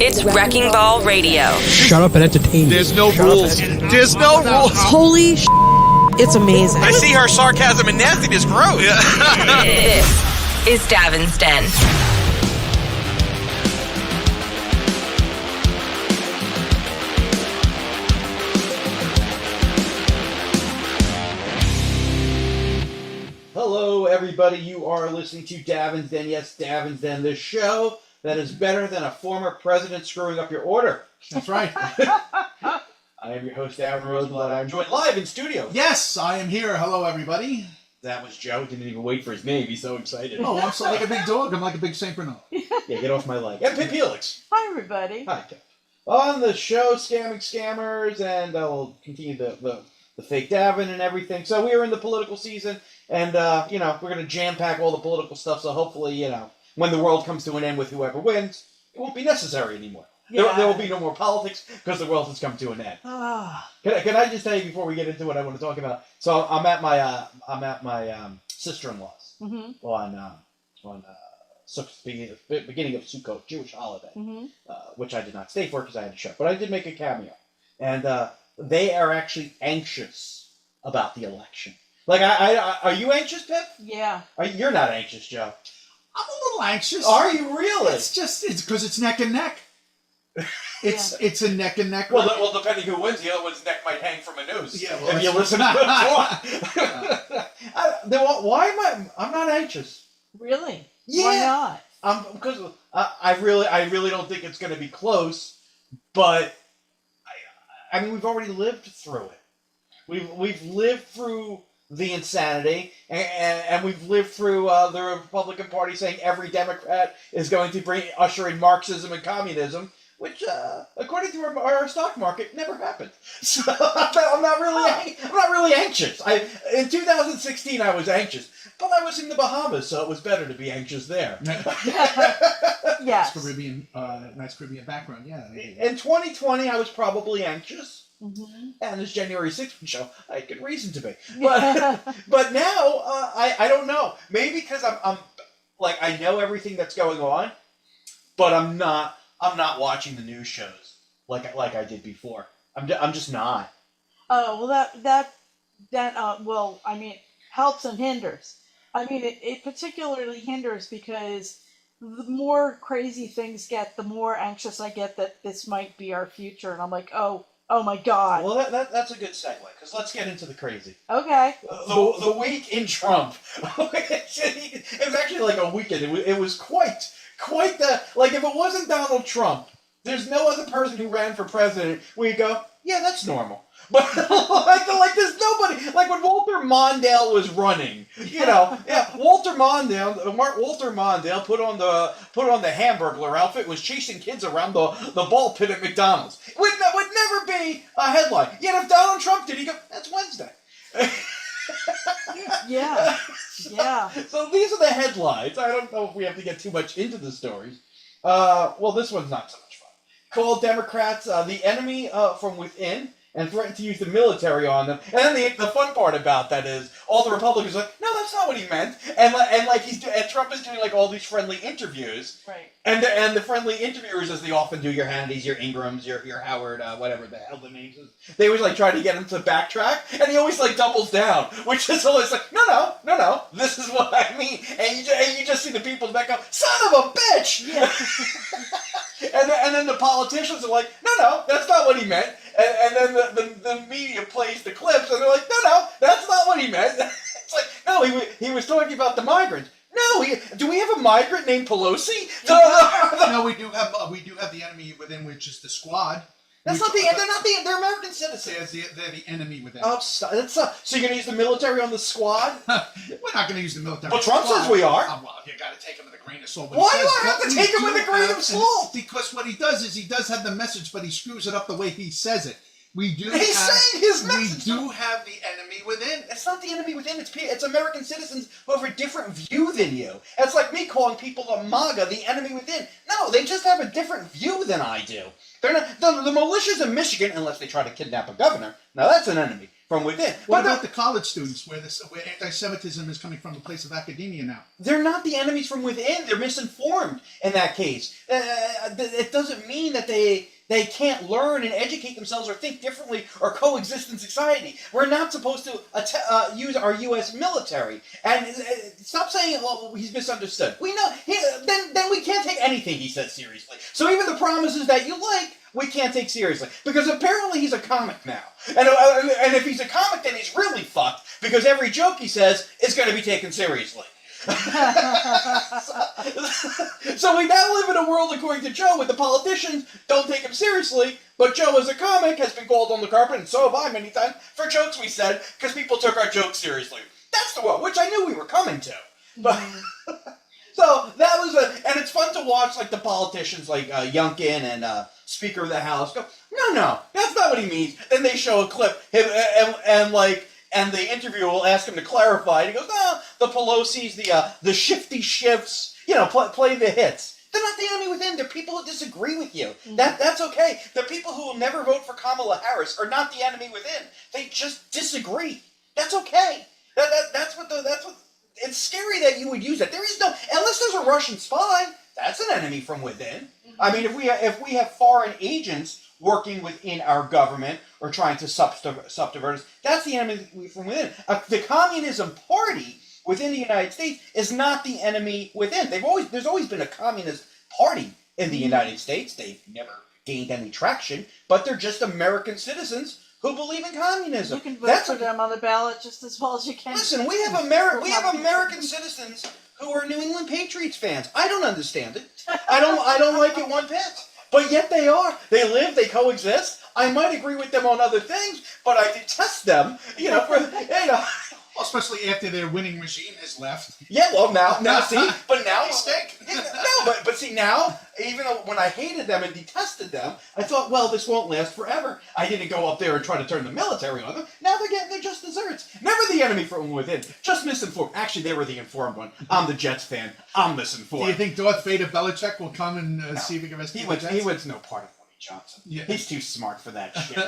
It's Wrecking Ball Radio. Shut up and entertain me. There's no rules. There's no rules. Holy it's amazing. I see her sarcasm and nastiness grow. This is Davin's Den. Hello, everybody. You are listening to Davin's Den. Yes, Davin's Den, the show that is better than a former president screwing up your order. That's right. I am your host, Aaron Rosenblatt. I'm joined live in studio. Yes, I am here. Hello, everybody. That was Joe. Didn't even wait for his name. He's so excited. Oh, I'm so like a big dog. I'm like a big Saint Bernard. Yeah, get off my leg. And Pip Helix. Hi, everybody. Hi, Pip. On the show, Scamming Scammers, and we'll continue the fake Davin and everything. So we are in the political season, and, we're going to jam-pack all the political stuff, so hopefully, when the world comes to an end with whoever wins, it won't be necessary anymore. Yeah. There will be no more politics because the world has come to an end. Can I just tell you before we get into what I want to talk about? So I'm at my sister-in-law's on beginning of Sukkot, Jewish holiday, which I did not stay for because I had a show, but I did make a cameo, and they are actually anxious about the election. Like, are you anxious, Pip? Yeah. You're not anxious, Joe. I'm a little anxious. Are you really? It's because it's neck and neck. It's a neck and neck. Well, depending who wins, the other one's neck might hang from a noose. Yeah, well, If you listen to why am I'm not anxious. Really? Yeah. Why not? Because I really don't think it's going to be close, but I mean, we've already lived through it. We've lived through the insanity, and we've lived through the Republican Party saying every Democrat is going to usher in Marxism and communism, which, according to our stock market, never happened. So I'm not really anxious. In 2016 I was anxious, but I was in the Bahamas, so it was better to be anxious there. Yes. Nice Caribbean background. Yeah. In 2020 I was probably anxious. Mm-hmm. And this January 6th show, I had good reason to be. But now, I don't know. Maybe because I'm like, I know everything that's going on, but I'm not watching the news shows like I did before. I'm just not. Oh, well, that I mean, helps and hinders. I mean, it particularly hinders because the more crazy things get, the more anxious I get that this might be our future. And I'm like, oh my God. Well, that's a good segue, because let's get into the crazy. Okay. The week in Trump. It was actually like a weekend. It was quite the, like, if it wasn't Donald Trump, there's no other person who ran for president where you go, yeah, that's normal. But like there's nobody, like when Walter Mondale was running, Walter Mondale put on the Hamburglar outfit, was chasing kids around the ball pit at McDonald's. Would never be a headline. Yet if Donald Trump did, he go, that's Wednesday. Yeah. Yeah. So these are the headlines. I don't know if we have to get too much into the stories. Well, this one's not so much fun. Called Democrats the enemy from within, and threatened to use the military on them. And then the fun part about that is all the Republicans are like, no, that's not what he meant. And Trump is doing like all these friendly interviews. Right. And the friendly interviewers, as they often do, your Hannitys, your Ingrams, your Howard, whatever the hell the names is, they always like try to get him to backtrack, and he always like doubles down, which is always like, no, this is what I mean. And you just see the people in the back go, son of a bitch. Yeah. And then the politicians are like, no, that's not what he meant. And then the media plays the clips, and they're like, no, that's not what he meant. It's like, no, he was talking about the migrants. No, do we have a migrant named Pelosi? No, we do have the enemy within, which is the Squad. They're American citizens. They're the enemy within. Oh, so you're gonna use the military on the Squad? We're not gonna use the military. But Trump says we are. Well, you gotta take him with a grain of salt. Why do I have to take him with a grain of salt? Because what he does is he does have the message, but he screws it up the way he says it. He's saying his message. We do have the enemy within. It's not the enemy within. It's American citizens who have a different view than you. It's like me calling people a MAGA the enemy within. No, they just have a different view than I do. They're not the militias in Michigan, unless they try to kidnap a governor. Now that's an enemy. from within. What But about the college students where anti-Semitism is coming from the place of academia now? they're not the enemies from within. They're misinformed in that case. It doesn't mean that they can't learn and educate themselves or think differently or coexist in society. We're not supposed to use our U.S. military. And stop saying, well, he's misunderstood. We know. Then we can't take anything he says seriously. So even the promises that you like, we can't take seriously. Because apparently he's a comic now. And if he's a comic, then he's really fucked. Because every joke he says is going to be taken seriously. So we now live in a world, according to Joe, where the politicians don't take him seriously, but Joe, as a comic, has been called on the carpet, and so have I many times, for jokes we said, because people took our jokes seriously. That's the world, which I knew we were coming to. But so that was and it's fun to watch, like, the politicians, like Youngkin and Speaker of the House go, no, that's not what he means. Then they show a clip, and the interviewer will ask him to clarify, and he goes, no, the Pelosi's, the shifty shifts, play the hits. They're not the enemy within. They're people who disagree with you. That's okay. The people who will never vote for Kamala Harris are not the enemy within. They just disagree. That's okay. That's what it's scary that you would use that. There is no, unless there's a Russian spy, that's an enemy from within. I mean, if we have foreign agents working within our government or trying to subvert us, that's the enemy from within. The Communism Party within the United States is not the enemy within. There's always been a Communist Party in the United States. They've never gained any traction, but they're just American citizens who believe in communism. You can vote for them on the ballot just as well as you can. Listen, we have American citizens who are New England Patriots fans. I don't understand it. I don't like it one bit. But yet they are. They live, they coexist. I might agree with them on other things, but I detest them, Well, especially after their winning regime has left. Yeah, well, now see, but now They stink. No, but see now, even though when I hated them and detested them, I thought, well, this won't last forever. I didn't go up there and try to turn the military on them. Now they're just desserts. Never the enemy from within. Just misinformed. Actually, they were the informed one. I'm the Jets fan. I'm misinformed. Do you think Darth Vader Belichick will come and see if he can rescue the Jets? He was no part of Woody Johnson. Yeah. He's too smart for that shit.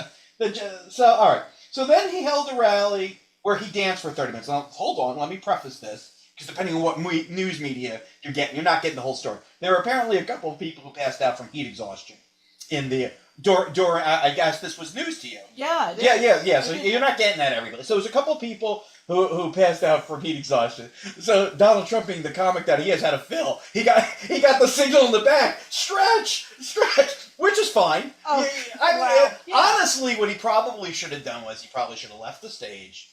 All right. So then he held a rally where he danced for 30 minutes. Now, hold on, let me preface this, because depending on what news media you're getting, you're not getting the whole story. There were apparently a couple of people who passed out from heat exhaustion in the during. I guess this was news to you. Yeah. Yeah. So you're not getting that everybody. So there's a couple of people who passed out from heat exhaustion. So Donald Trump, being the comic that he is, had a fill. He got the signal in the back. Stretch, which is fine. Oh, yeah. Honestly, what he probably should have done was he probably should have left the stage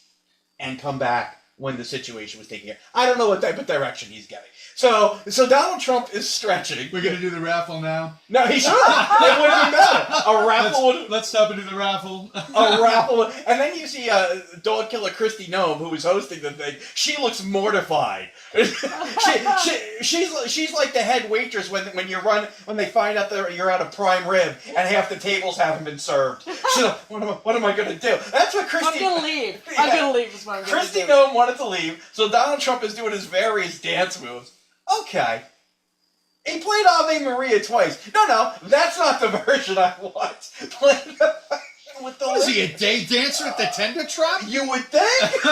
and come back when the situation was taken care. I don't know what type of direction he's getting. So Donald Trump is stretching. We're going to do the raffle now. No, he should. It would have been better. A raffle. Let's stop and do the raffle. A raffle. And then you see dog killer Kristi Noem, who was hosting the thing. She looks mortified. She's like the head waitress when they find out that you're out of prime rib and half the tables haven't been served. She's like, what am I going to do? That's what Kristi... I'm going to leave. Yeah. I'm going to leave is what I'm going to do. Kristi Noem wanted to leave, so Donald Trump is doing his various dance moves. Okay. He played Ave Maria twice. No, that's not the version I want. Play the version with the... What is he, a day dancer at the Tender Trap? You would think?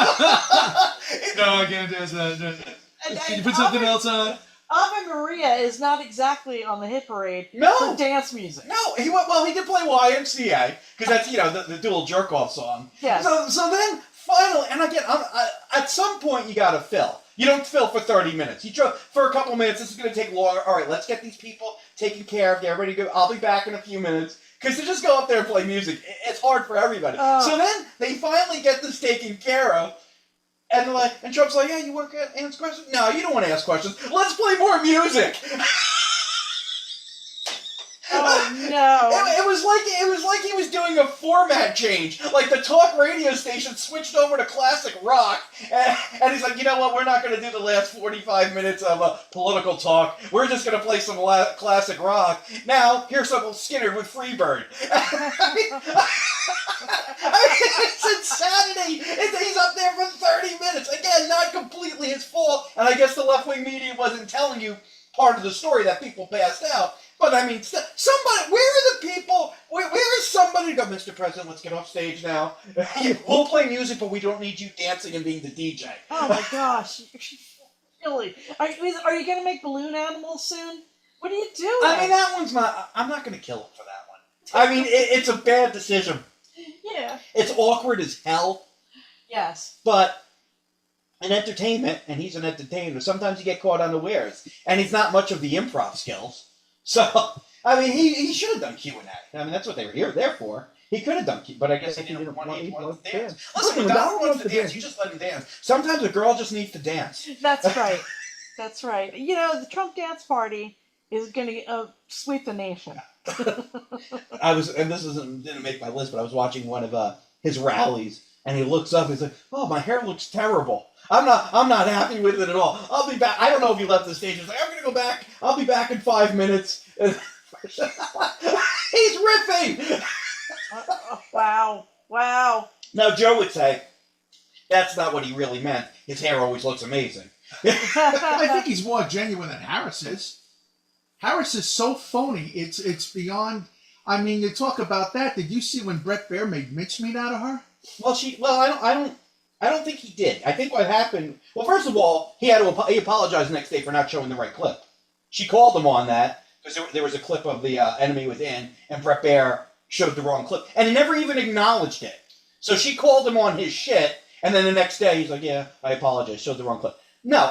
No, again, can you put something else on? Ave Maria is not exactly on the hit parade No. for dance music. No, he did play YMCA, because that's, the dual jerk-off song. Yes. So then, finally, and again, at some point you gotta fill. You don't fill for 30 minutes. You try for a couple minutes. This is going to take longer. All right, let's get these people taken care of. Get ready to go. I'll be back in a few minutes. Because to just go up there and play music, it's hard for everybody. So then they finally get this taken care of. And Trump's like, yeah, you want to ask questions? No, you don't want to ask questions. Let's play more music. Oh no! It was like he was doing a format change. Like the talk radio station switched over to classic rock, and he's like, you know what? We're not going to do the last 45 minutes of political talk. We're just going to play some classic rock. Now here's some Skinner with Freebird. It's insanity. He's up there for 30 minutes. Again, not completely his fault. And I guess the left-wing media wasn't telling you part of the story that people passed out. But I mean, somebody, where are the people Where is somebody to go, Mr. President, let's get off stage now. We'll play music, but we don't need you dancing and being the DJ. Oh my gosh. Really? Are you going to make balloon animals soon? What are you doing? I mean, that one's not... I'm not going to kill him for that one. I mean, it's a bad decision. Yeah. It's awkward as hell, Yes. but in entertainment, and he's an entertainer, sometimes you get caught unawares. And he's not much of the improv skills. So, I mean, he should have done Q&A. I mean, that's what they were there for. He could have done Q, but I guess he didn't want to dance. Listen, when Donald wants to dance, you just let him dance. Sometimes a girl just needs to dance. That's right. That's right. You know, the Trump dance party is going to sweep the nation. And this didn't make my list, but I was watching one of his rallies, and he looks up and he's like, "Oh, my hair looks terrible. I'm not happy with it at all. I'll be back." I don't know if he left the stage. He's like, "I'm gonna go back. I'll be back in 5 minutes." He's riffing. Wow. Wow. Now Joe would say, that's not what he really meant. His hair always looks amazing. I think he's more genuine than Harris is. Harris is so phony. It's beyond. I mean, you talk about that. Did you see when Bret Baier made mincemeat out of her? I don't think he did. I think what happened. Well, first of all, he apologized the next day for not showing the right clip. She called him on that because there was a clip of the Enemy Within, and Bret Baier showed the wrong clip, and he never even acknowledged it. So she called him on his shit, and then the next day he's like, "Yeah, I apologize, showed the wrong clip." No,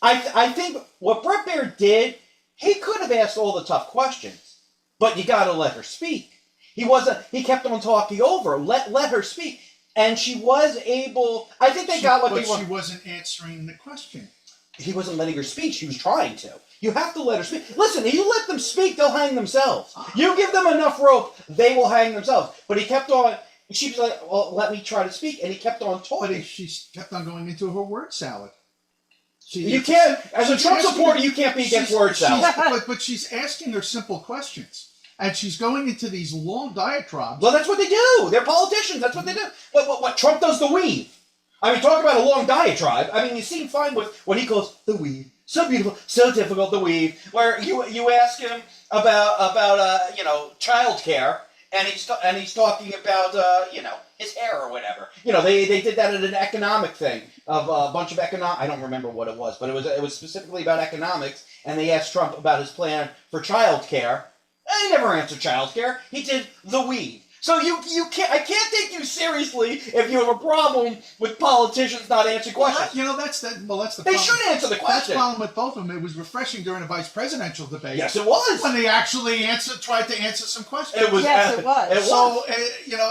I think what Bret Baier did, he could have asked all the tough questions, but you got to let her speak. He kept on talking over. Let her speak, and she was able. I think they got what they wanted. But she wasn't answering the question. He wasn't letting her speak. She was trying to. You have to let her speak. Listen, you let them speak, they'll hang themselves. You give them enough rope, they will hang themselves. But he kept on. She was like, "Well, let me try to speak," and he kept on talking. But she kept on going into her word salad. You can't, as a Trump supporter, you can't be against word salad. But she's asking her simple questions. And she's going into these long diatribes. Well, that's what they do. They're politicians. That's what they do. What Trump does the weave. I mean, talk about a long diatribe. I mean, you seem fine with what he calls the weave. So beautiful, so difficult, the weave. Where you ask him about child care, and he's talking about his hair or whatever. They did that at an economic thing of a bunch of I don't remember what it was, but it was specifically about economics, and they asked Trump about his plan for child care. And he never answered child care. He did the weave. So I can't take you seriously if you have a problem with politicians not answering questions. That's the They problem. should answer the That's question. the problem with both of them. It was refreshing during the vice presidential debate. Yes, it was. When they actually tried to answer some questions. It was. Yes, it was. It was. So, and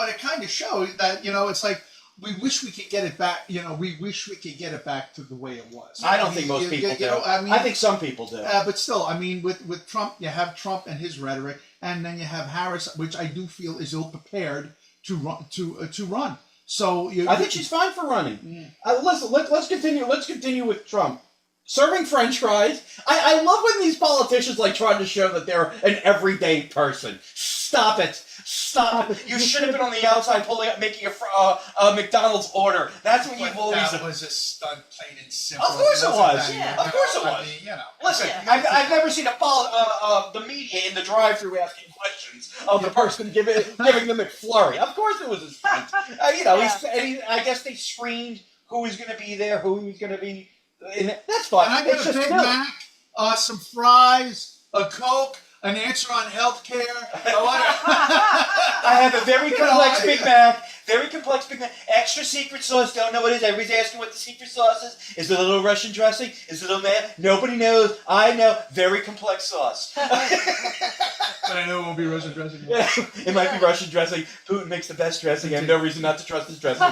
it kind of showed that, it's like, we wish we could get it back, we wish we could get it back to the way it was. I don't think most people do. I think some people do. But still, I mean, with Trump, you have Trump and his rhetoric, and then you have Harris, which I do feel is ill-prepared to run. So I think she's fine for running. Listen, let's continue. Let's continue with Trump. Serving French fries. I love when these politicians try to show that they're an everyday person. Stop it. Stop it. You should have been on the outside making a McDonald's order. That's what you've always done. That was a stunt, plain and simple. Of course it was. Yeah. Of course it was. I mean, Listen, Yeah. I've never seen the media in the drive-thru asking questions of the person giving the McFlurry. Of course it was a stunt. I guess they screened who was going to be there, who was going to be in it. That's fine. And I got a Big Mac, some fries, a Coke, an answer on health care. I have a very complex Big Mac. Very complex Big Mac. Extra secret sauce. Don't know what it is. Everybody's asking what the secret sauce is. Is it a little Russian dressing? Is it a man? Nobody knows. I know. Very complex sauce. But I know it won't be Russian dressing. It might be Russian dressing. Putin makes the best dressing. I have no reason not to trust his dressing.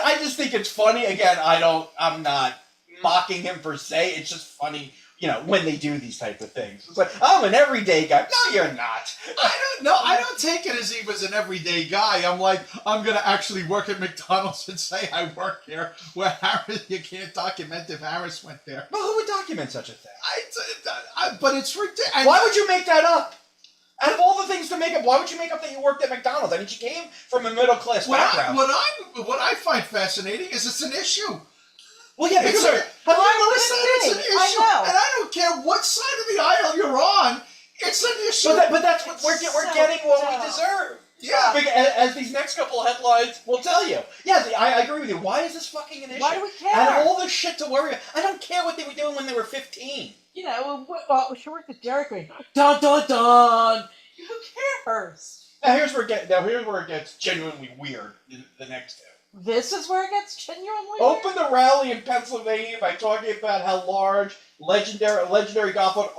I just think it's funny. Again, I'm not mocking him per se. It's just funny, when they do these type of things. It's like, I'm an everyday guy. No, you're not. I don't take it as he was an everyday guy. I'm like, I'm going to actually work at McDonald's and say I work here. Where Harris, you can't document if Harris went there. Well, who would document such a thing? But it's ridiculous. Why would you make that up? Out of all the things to make up, why would you make up that you worked at McDonald's? I mean, she came from a middle class background. What I find fascinating is it's an issue. Well, yeah, because it's an issue, I know. and I don't care what side of the aisle you're on. It's just But that's what we're getting what we deserve. Yeah. As these next couple of headlines will tell you. Yeah, I agree with you. Why is this fucking an issue? Why do we care? And all this shit to worry about. I don't care what they were doing when they were 15. You know, well, she worked at Dairy Queen. Dun dun dun. Who cares? Now here's where it gets genuinely weird. The next two. This is where it gets genuinely Open the rally in Pennsylvania by talking about how large legendary golfer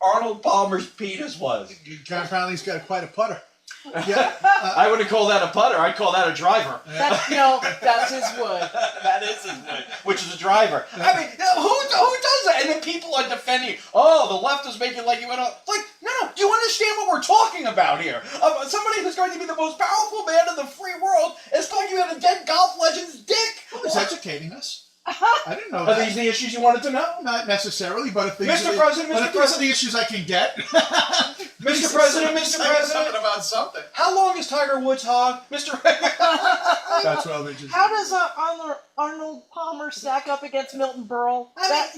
Arnold Palmer's penis was. Apparently he's got quite a putter. Yeah. I wouldn't call that a putter. I'd call that a driver. That's his wood. That is his wood, which is a driver. I mean, who does that? And then people are defending, oh, the left is making like you went up. Like, no, do you understand what we're talking about here? Somebody who's going to be the most powerful man in the free world is talking about a dead golf legend's dick. He's educating us. I didn't know Are that. these the issues you wanted to know? Not necessarily, but if these Mr. President, but if these are the issues I can get. Mr. President, Something about something. how long is Tiger Woods' hog? Mr. That's well, they just. How does Arnold Palmer stack up against Milton Berle? I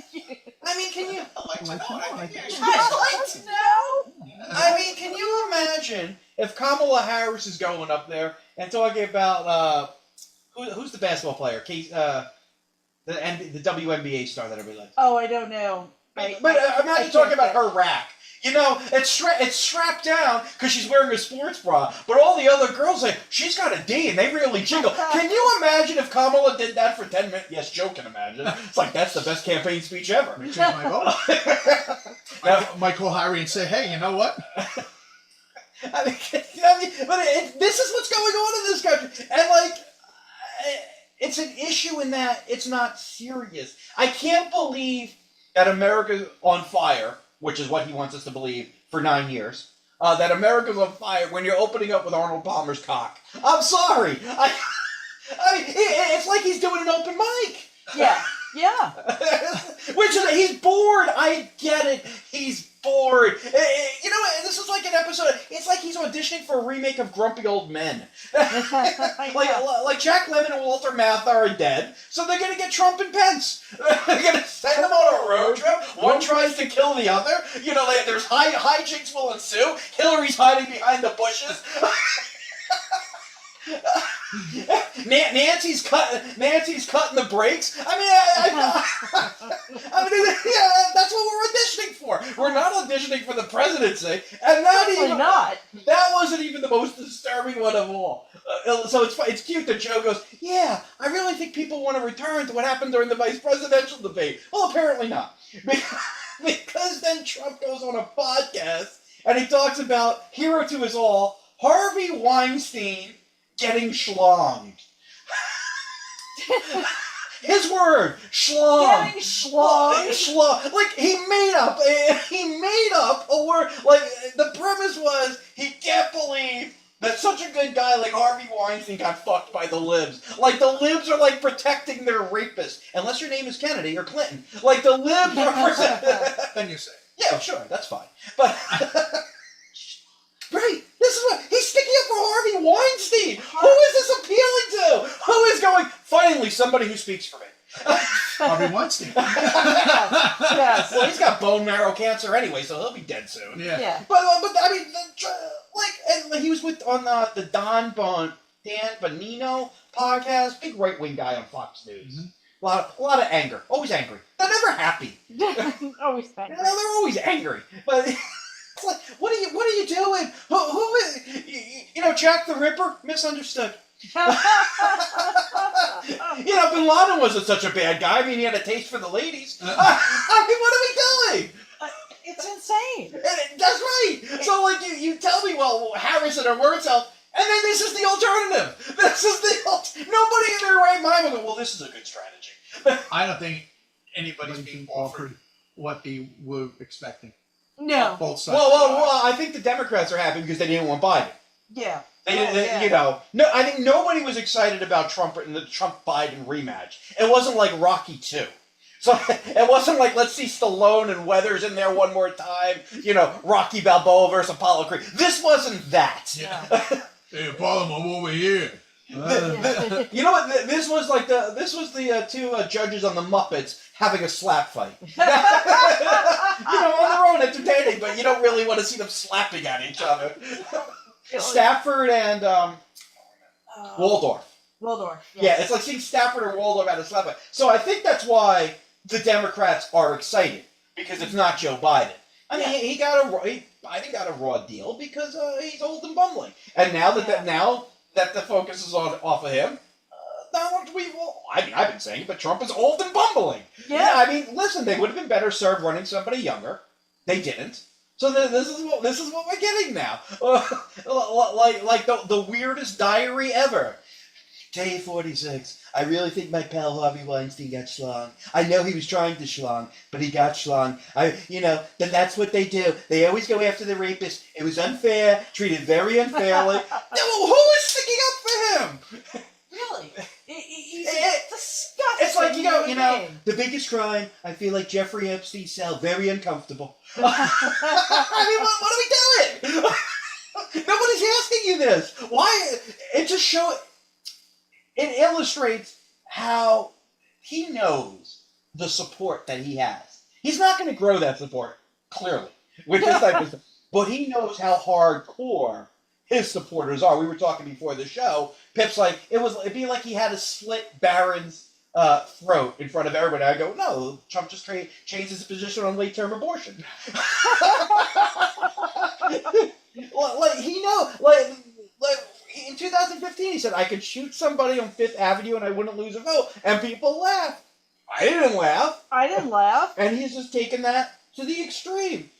mean, can you... I'd like to know. I'd like to know. I mean, can you imagine if Kamala Harris is going up there and talking about who's the basketball player? The WNBA star that everybody likes. Oh, I don't know. But imagine talking about her rack. You know, it's strapped down because she's wearing a sports bra, but all the other girls say, she's got a D, and they really jiggle. Can you imagine if Kamala did that for 10 minutes? Yes, Joe can imagine. It's like, that's the best campaign speech ever. Change my vote. Might call Harry and say, hey, you know what? I mean, this is what's going on in this country. And, like, it's an issue in that it's not serious. I can't believe that America's on fire, which is what he wants us to believe for 9 years. That America's on fire when you're opening up with Arnold Palmer's cock. I'm sorry. I mean, it's like he's doing an open mic. Yeah. Which is, he's bored. I get it. He's bored. You know, this is like an episode. It's like he's auditioning for a remake of Grumpy Old Men. like Jack Lemmon and Walter Matthau are dead, so they're gonna get Trump and Pence. They're gonna send them on a road trip. One tries to kill the other. You know, there's hijinks will ensue. Hillary's hiding behind the bushes. Nancy's cutting the brakes. I mean, yeah, that's what we're auditioning for. We're not auditioning for the presidency, and that wasn't even the most disturbing one of all. So it's cute that Joe goes, yeah, I really think people want to return to what happened during the vice presidential debate. Well, apparently not, because then Trump goes on a podcast and he talks about hero to us all, Harvey Weinstein getting schlonged. His word, schlong. Getting schlonged. Schlong. Like he made up a word. Like the premise was he can't believe that such a good guy like Harvey Weinstein got fucked by the libs. Like the libs are like protecting their rapist, unless your name is Kennedy or Clinton. Like the libs are protecting. Then you say. Yeah, sure, that's fine. But right. This is what he's sticking up for Harvey Weinstein. Who is this appealing to? Who is going? Finally, somebody who speaks for me. Harvey Weinstein. Yes. Well, he's got bone marrow cancer anyway, so he'll be dead soon. Yeah. But I mean, and he was on the Dan Bonino podcast, big right wing guy on Fox News. Mm-hmm. A lot of anger, always angry. They're never happy. Always thank They're always angry, but. It's like, what are you doing? Who is, you know, Jack the Ripper? Misunderstood. You know, Bin Laden wasn't such a bad guy. I mean, he had a taste for the ladies. I mean, what are we doing? It's insane. That's right. So, like, you tell me, well, Harris and her words help, and then this is the alternative. Nobody in their right mind will go, well, this is a good strategy. I don't think anybody's being offered what they were expecting. No. Both sides. Well, I think the Democrats are happy because they didn't want Biden. Yeah. You know, no. I think nobody was excited about Trump and the Trump-Biden rematch. It wasn't like Rocky 2. So it wasn't like, let's see Stallone and Weathers in there one more time. You know, Rocky Balboa versus Apollo Creed. This wasn't that. Yeah. Hey, Apollo, I'm over here. You know what? This was the two judges on the Muppets having a slap fight. On their own, entertaining, but you don't really want to see them slapping at each other. Stafford and Waldorf. Waldorf. Yeah, it's like seeing Stafford or Waldorf at a slap fight. So I think that's why the Democrats are excited, because it's not Joe Biden. I mean, Biden got a raw deal because he's old and bumbling, and now that the focus is off of him, I've been saying it, but Trump is old and bumbling. Yeah. I mean, listen, they would have been better served running somebody younger. They didn't. So this is what we're getting now. Like the weirdest diary ever. Day 46. I really think my pal Harvey Weinstein got schlong. I know he was trying to schlong, but he got schlong. Then that's what they do. They always go after the rapist. It was unfair, treated very unfairly. Who is sticking up for him? Really? He's disgusting. It's like, the biggest crime, I feel like Jeffrey Epstein's cell, very uncomfortable. I mean, what are we doing? Nobody's asking you this. Why? It illustrates how he knows the support that he has. He's not going to grow that support, clearly, with this type of stuff. But he knows how hardcore his supporters are. We were talking before the show. Pip's like, it'd be like he had to slit Barron's throat in front of everybody. I go, no, Trump just changed his position on late-term abortion. In 2015, he said, I could shoot somebody on Fifth Avenue and I wouldn't lose a vote. And people laughed. I didn't laugh. And he's just taken that to the extreme.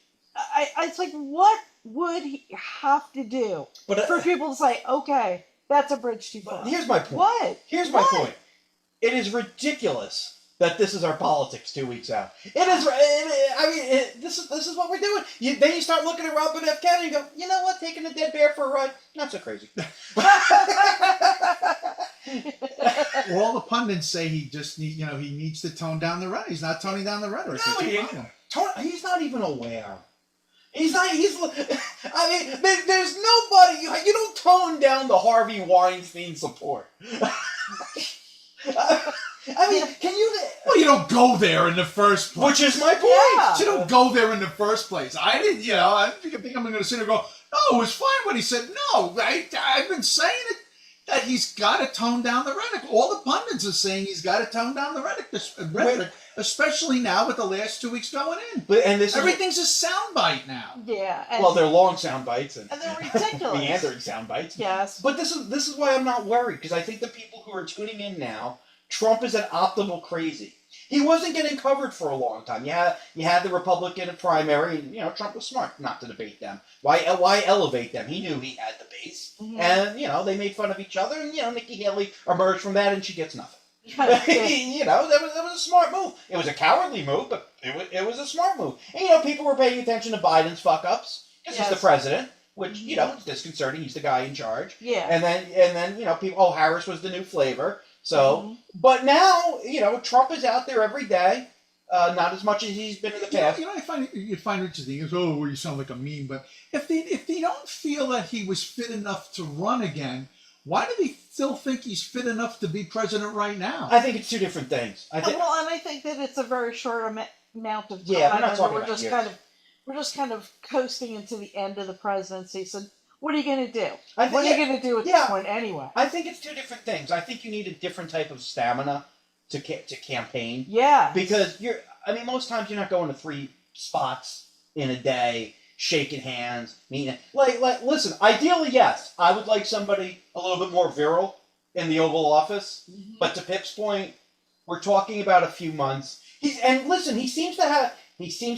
It's like, what would he have to do for people to say, okay, that's a bridge too far? Here's my point. What? Here's my point. It is ridiculous that this is our politics 2 weeks out. It is. This is what we're doing. Then you start looking at Robert F. Kennedy and you go, you know what? Taking a dead bear for a ride, not so crazy. All the pundits say he needs to tone down the rhetoric. He's not toning down the rhetoric. No, he's not even aware. There's nobody. You don't tone down the Harvey Weinstein support. Can you? Well, you don't go there in the first place. Which is my point. Yeah. You don't go there in the first place. I didn't, I think I'm going to sit and go, no, it was fine when he said, no, I've been saying it, that he's got to tone down the rhetoric. All the pundits are saying he's got to tone down the rhetoric, especially now with the last 2 weeks going in. Everything's a soundbite now. Yeah. Well, they're long sound bites and they're ridiculous. meandering sound bites. Yes. But this is why I'm not worried, because I think the people who are tuning in now, Trump is an optimal crazy. He wasn't getting covered for a long time. You had the Republican primary, and Trump was smart not to debate them. Why elevate them? He knew he had the base, and they made fun of each other, and Nikki Haley emerged from that, and she gets nothing. That was a smart move. It was a cowardly move, but it was a smart move. And people were paying attention to Biden's fuck ups because he's the president. Which, it's disconcerting. He's the guy in charge. Yeah. And then people, Harris was the new flavor. So, but now, Trump is out there every day, not as much as he's been in the past. I find interesting. He goes, you sound like a meme. But if they don't feel that he was fit enough to run again, why do they still think he's fit enough to be president right now? I think it's two different things. And I think that it's a very short amount of time. Yeah, we're not talking we're about just years. we're just kind of coasting into the end of the presidency. So what are you going to do? What are you going to do at this point anyway? I think it's two different things. I think you need a different type of stamina to campaign. Yeah. Because most times you're not going to 3 spots in a day, shaking hands, meeting. Listen, ideally, yes, I would like somebody a little bit more virile in the Oval Office. Mm-hmm. But to Pip's point, we're talking about a few months. He seems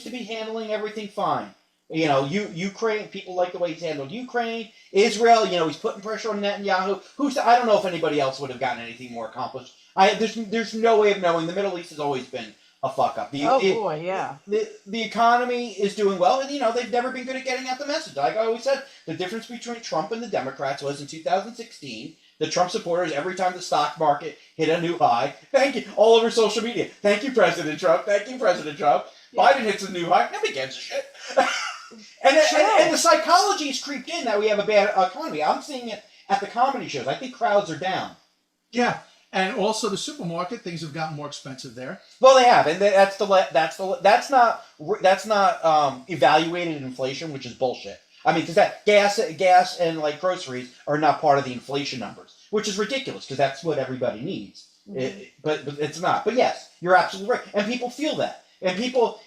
to be handling everything fine. Ukraine, people like the way he's handled Ukraine. Israel, he's putting pressure on Netanyahu. I don't know if anybody else would have gotten anything more accomplished. There's no way of knowing. The Middle East has always been a fuck up. The economy is doing well, and they've never been good at getting out the message. Like I always said, the difference between Trump and the Democrats was in 2016. The Trump supporters, every time the stock market hit a new high, thank you, all over social media. Thank you, President Trump. Thank you, President Trump. Yeah. Biden hits a new high. Nobody gives a shit. And the psychology's creeped in that we have a bad economy. I'm seeing it at the comedy shows. I think crowds are down. Yeah, and also the supermarket, things have gotten more expensive there. Well, they have, and that's not evaluated inflation, which is bullshit. I mean, because that gas and like groceries are not part of the inflation numbers, which is ridiculous because that's what everybody needs. But it's not. But yes, you're absolutely right, and people feel that, and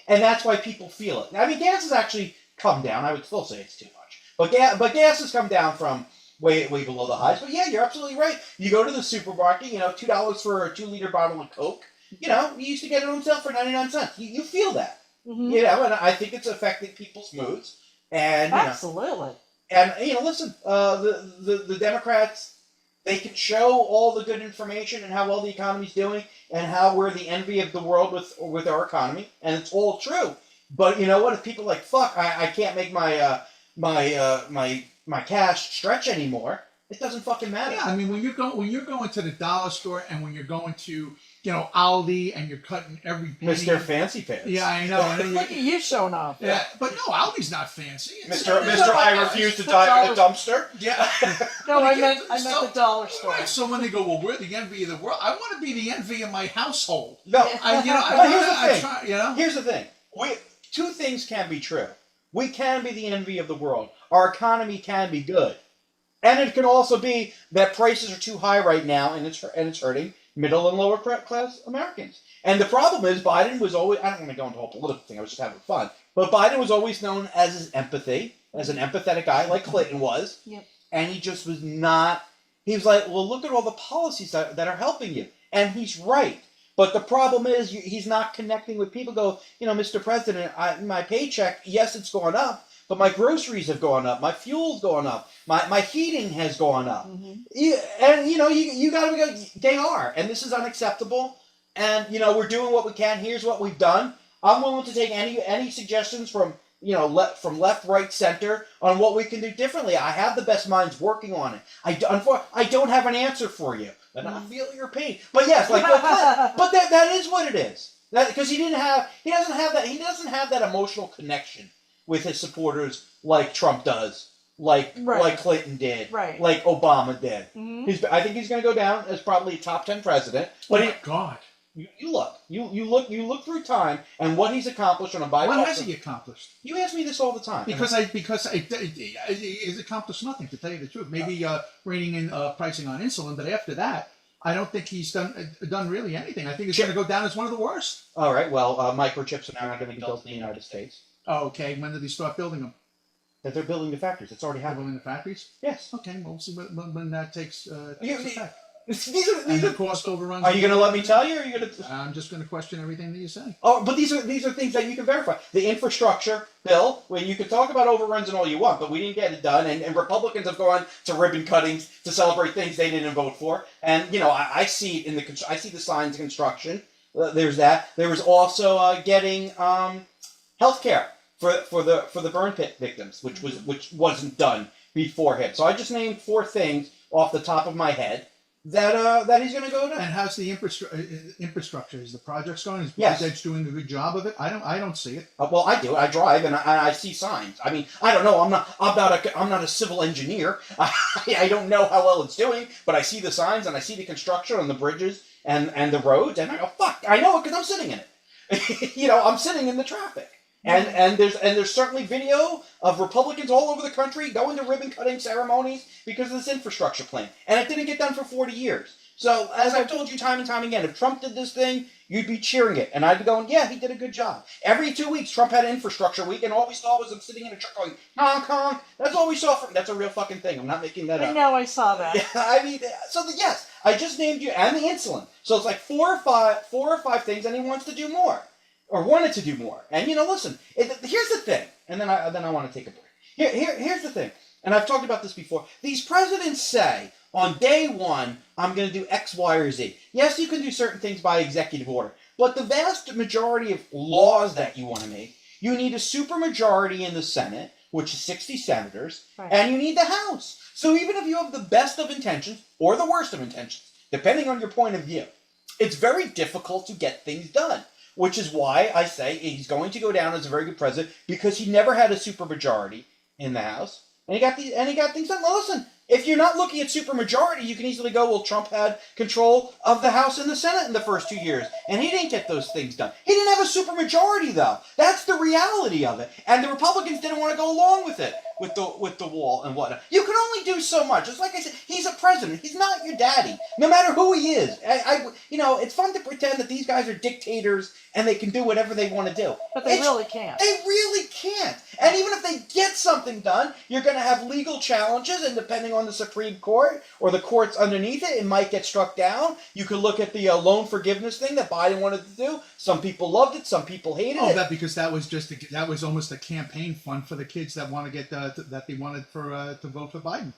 that's why people feel it. I mean, gas has actually come down. I would still say it's too much, but gas has come down from way below the highs. But yeah, you're absolutely right. You go to the supermarket, $2 for a 2-liter bottle of Coke. You used to get it on sale for 99 cents. You feel that, and I think it's affecting people's moods. And Absolutely. And listen, the Democrats, they can show all the good information and how well the economy's doing and how we're the envy of the world with our economy, and it's all true. But you know what? If people are like, fuck, I can't make my cash stretch anymore, it doesn't fucking matter. Yeah, I mean, when you're going to the dollar store and when you're going to Aldi and you're cutting every penny. Mr. Fancy Pants. Yeah, I know. And then Look at you showing off. yeah, but no, Aldi's not fancy. Mr. I refuse to die at the dumpster. Yeah. No, I meant the dollar store. Right, so when they go, well, we're the envy of the world. I want to be the envy of my household. No, Here's the thing. Two things can be true. We can be the envy of the world. Our economy can be good, and it can also be that prices are too high right now, and it's hurting middle and lower class Americans. And the problem is Biden was always, I don't want to go into the whole political thing, I was just having fun, but Biden was always known as his empathy, as an empathetic guy like Clinton was. Yep. And he just was not, he was like, well, look at all the policies that are helping you. And he's right. But the problem is he's not connecting with people. Go, Mr. President, my paycheck, yes, it's gone up, but my groceries have gone up, my fuel's gone up, my heating has gone up. You got to go, they are, and this is unacceptable. And we're doing what we can. Here's what we've done. I'm willing to take any suggestions from left, right, center on what we can do differently. I have the best minds working on it. I don't have an answer for you, and I feel your pain. But yes, but that is what it is. Because he doesn't have that emotional connection with his supporters like Trump does, like Clinton did, like Obama did. I think he's going to go down as probably a top 10 president. But my God. You look through time and what he's accomplished on a bipartisan. What has he accomplished? You ask me this all the time. Because he's accomplished nothing, to tell you the truth. Maybe reining in pricing on insulin, but after that, I don't think he's done really anything. I think it's going to go down as one of the worst. All right. Well, microchips are now going to be built in the United States. Oh, okay. When did they start building them? That they're building the factories. It's already They're happening. building the factories? Yes. Okay. Well, we'll see when that takes effect. These And the are, cost overruns. are you going to let me tell you, or are you going to? I'm just going to question everything that you say. Oh, but these are things that you can verify. The infrastructure bill, when you can talk about overruns and all you want, but we didn't get it done, and Republicans have gone to ribbon cuttings to celebrate things they didn't vote for. And I see it I see the signs of construction. There's that. There was also getting health care for the burn pit victims, which wasn't done beforehand. So I just named 4 things off the top of my head that he's going to go to. And how's the infrastructure? Is the projects going? Is Yes. Buttigieg doing a good job of it? I don't see it. Well, I do. I drive and I see signs. I mean, I don't know. I'm not a civil engineer. I don't know how well it's doing, but I see the signs and I see the construction on the bridges and the roads, and I go, fuck, I know it because I'm sitting in it. I'm sitting in the traffic. And there's certainly video of Republicans all over the country going to ribbon cutting ceremonies because of this infrastructure plan, and it didn't get done for 40 years. So as I've told you time and time again, if Trump did this thing, you'd be cheering it, and I'd be going, yeah, he did a good job. Every 2 weeks, Trump had infrastructure week, and all we saw was him sitting in a truck going honk honk. That's all we saw from. That's a real fucking thing. I'm not making that up. I know, I saw that. Yeah, I mean, yes, I just named you and the insulin. So it's like 4 or 5 things, and he wants to do more. Or wanted to do more. And listen, here's the thing. And then I want to take a break. Here's the thing. And I've talked about this before. These presidents say, on day 1, I'm going to do X, Y, or Z. Yes, you can do certain things by executive order. But the vast majority of laws that you want to make, you need a supermajority in the Senate, which is 60 senators, and you need the House. So even if you have the best of intentions, or the worst of intentions, depending on your point of view, it's very difficult to get things done. Which is why I say he's going to go down as a very good president, because he never had a supermajority in the House, and he got things done. Well, listen, if you're not looking at supermajority, you can easily go, well, Trump had control of the House and the Senate in the first 2 years, and he didn't get those things done. He didn't have a supermajority, though. That's the reality of it. And the Republicans didn't want to go along with it, with the wall and whatnot. You can only do so much. It's like I said, he's a president. He's not your daddy, no matter who he is. It's fun to pretend that these guys are dictators and they can do whatever they want to do. But they really can't. They really can't. And even if they get something done, you're going to have legal challenges, and depending on the Supreme Court or the courts underneath it, it might get struck down. You could look at the loan forgiveness thing that Biden wanted to do. Some people loved it. Some people hated it. Because that was almost a campaign fund for the kids that want to get that they wanted to vote for Biden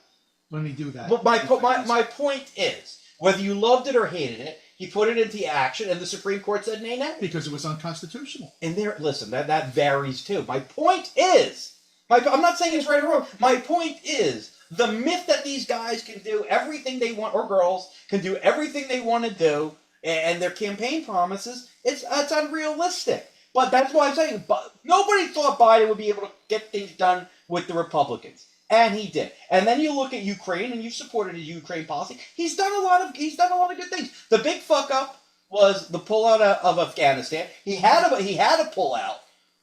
when they do that. But my point is, whether you loved it or hated it, he put it into action, and the Supreme Court said nay. Because it was unconstitutional. And listen, that varies too. My point is, I'm not saying it's right or wrong. My point is, the myth that these guys can do everything they want, or girls can do everything they want to do, and their campaign promises, it's unrealistic. But that's why I'm saying, nobody thought Biden would be able to get things done with the Republicans. And he did. And then you look at Ukraine, and you supported his Ukraine policy. He's done a lot of good things. The big fuck up was the pullout of Afghanistan. He had a pullout,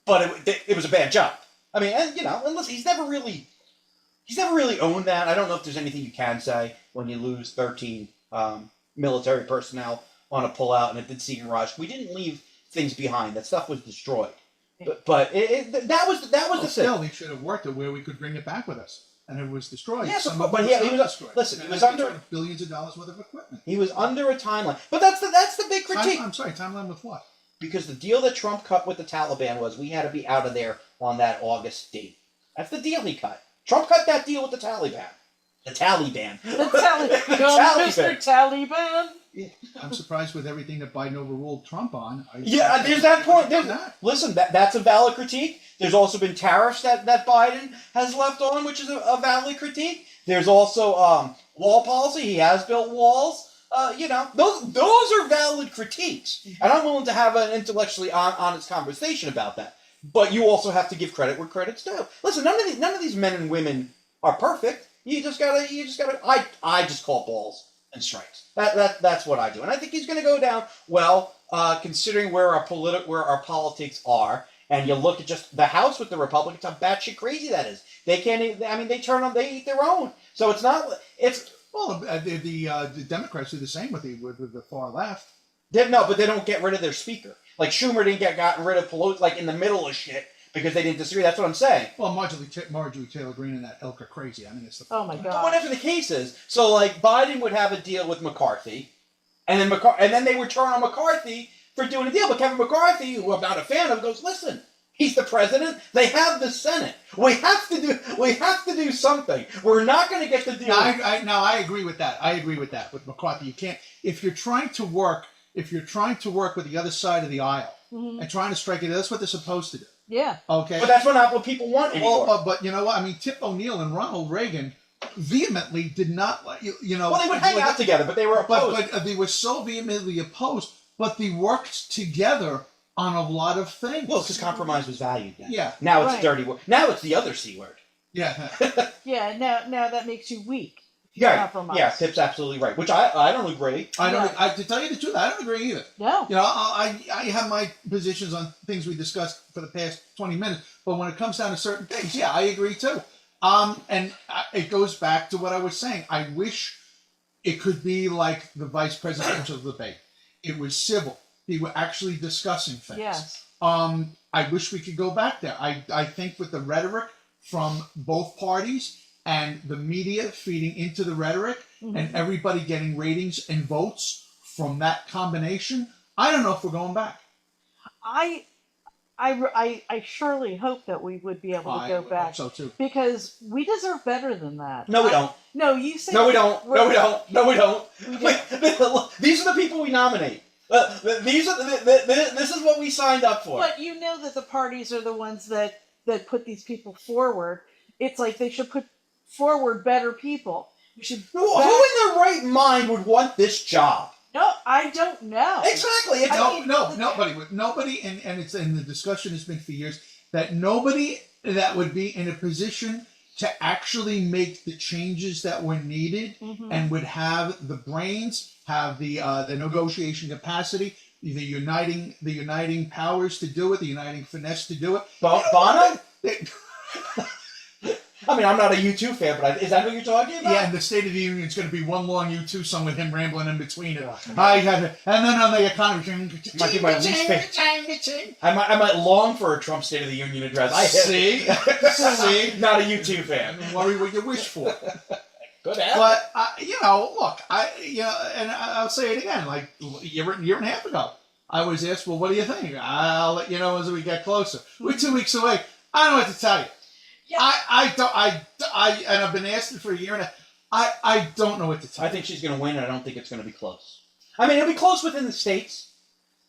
but it was a bad job. I mean, and listen, he's never really owned that. I don't know if there's anything you can say when you lose 13 military personnel on a pullout and a Tsigin rush. We didn't leave things behind. That stuff was destroyed. But that was the thing. Still, he should have worked it where we could bring it back with us, and it was destroyed. Yeah, he was destroyed. Listen, he was under under billions of dollars worth of equipment. He was under a timeline, but that's the big critique. Timeline with what? Because the deal that Trump cut with the Taliban was we had to be out of there on that August date. That's the deal he cut. Trump cut that deal with the Taliban. The Taliban. Mr. Taliban. I'm surprised with everything that Biden overruled Trump on. There's that point. Listen, that's a valid critique. There's also been tariffs that Biden has left on, which is a valid critique. There's also wall policy. He has built walls. Those are valid critiques. And I'm willing to have an intellectually honest conversation about that. But you also have to give credit where credit's due. Listen, none of these men and women are perfect. You just gotta. I just call balls and strikes. That's what I do, and I think he's going to go down well, considering where our politics are. And you look at just the House with the Republicans, how batshit crazy that is. They can't. I mean, they eat their own. So it's not. The Democrats do the same with the far left. But they don't get rid of their speaker. Like Schumer didn't get gotten rid of Pelosi, like in the middle of shit, because they didn't disagree. That's what I'm saying. Well, Marjorie Taylor Greene and that ilk are crazy. I mean, it's the. Oh my God. But whatever the case is, so like Biden would have a deal with McCarthy, and then they would turn on McCarthy for doing a deal. But Kevin McCarthy, who I'm not a fan of, goes, listen. He's the president. They have the Senate. We have to do something. We're not going to get the deal. I agree with that. With McCarthy. You can't if you're trying to work with the other side of the aisle and trying to strike it. That's what they're supposed to do. Yeah. Okay. But that's not what people want anymore. Well, but you know what? I mean, Tip O'Neill and Ronald Reagan vehemently did not like. Well, they would hang out together, but they were opposed. But they were so vehemently opposed. But they worked together on a lot of things. Well, because compromise was valued then. Yeah. Now it's a dirty word. Now it's the other C word. Yeah. Yeah. Now that makes you weak. Yeah. Compromise. Yeah. Tip's absolutely right. Which I don't agree. To tell you the truth, I don't agree either. No. I have my positions on things we discussed for the past 20 minutes, but when it comes down to certain things, yeah, I agree too. It goes back to what I was saying. I wish it could be like the vice presidential debate. It was civil. They were actually discussing things. Yes. I wish we could go back there. I think with the rhetoric from both parties and the media feeding into the rhetoric and everybody getting ratings and votes from that combination, I don't know if we're going back. I surely hope that we would be able to go back. Hope so too. Because we deserve better than that. No, we don't. No, you say. No, we don't. No, we don't. No, we don't. We do. These are the people we nominate. This is what we signed up for. But you know that the parties are the ones that put these people forward. It's like they should put forward better people. We should. Who in their right mind would want this job? No, I don't know. Exactly. Nobody, and it's in the discussion has been for years that nobody that would be in a position to actually make the changes that were needed and would have the brains, have the negotiation capacity, the uniting powers to do it, the uniting finesse to do it. Bono? I mean, I'm not a U2 fan, but is that what you're talking about? Yeah, and the State of the Union is going to be one long U2 song with him rambling in between it. I had it, and then on the economy, Might be my least favorite. I might long for a Trump State of the Union address. See, Not a U2 fan. worry what you wish for. Good app. But look, and I'll say it again. Like a year and a half ago, I was asked, "Well, what do you think?" I'll let you know as we get closer. We're 2 weeks away. I don't know what to tell you. Yeah. And I've been asking for a year and I don't know what to tell I you. think she's going to win, and I don't think it's going to be close. I mean, it'll be close within the states,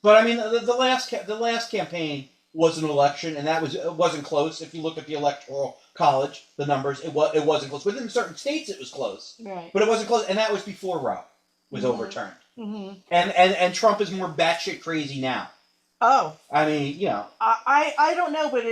but I mean, the last campaign was an election, and it wasn't close. If you look at the Electoral College, the numbers, it wasn't close. Within certain states, it was close, Right. but it wasn't close, and that was before Roe was overturned. Mm-hmm. And Trump is more batshit crazy now. Oh, I mean, I don't know, but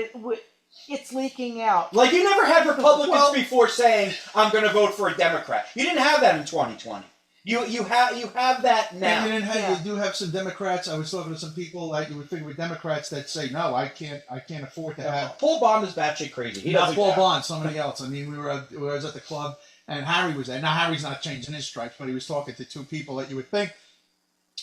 it's leaking out. like you never had Republicans Well- before saying, "I'm going to vote for a Democrat." You didn't have that in 2020. You have that now. You do have some Democrats. I was talking to some people like you would figure with Democrats that say, "No, I can't afford to have." Paul Bond is batshit crazy. He Not doesn't Paul care. Bond, somebody else. I mean, I was at the club, and Harry was there. Now Harry's not changing his stripes, but he was talking to two people that you would think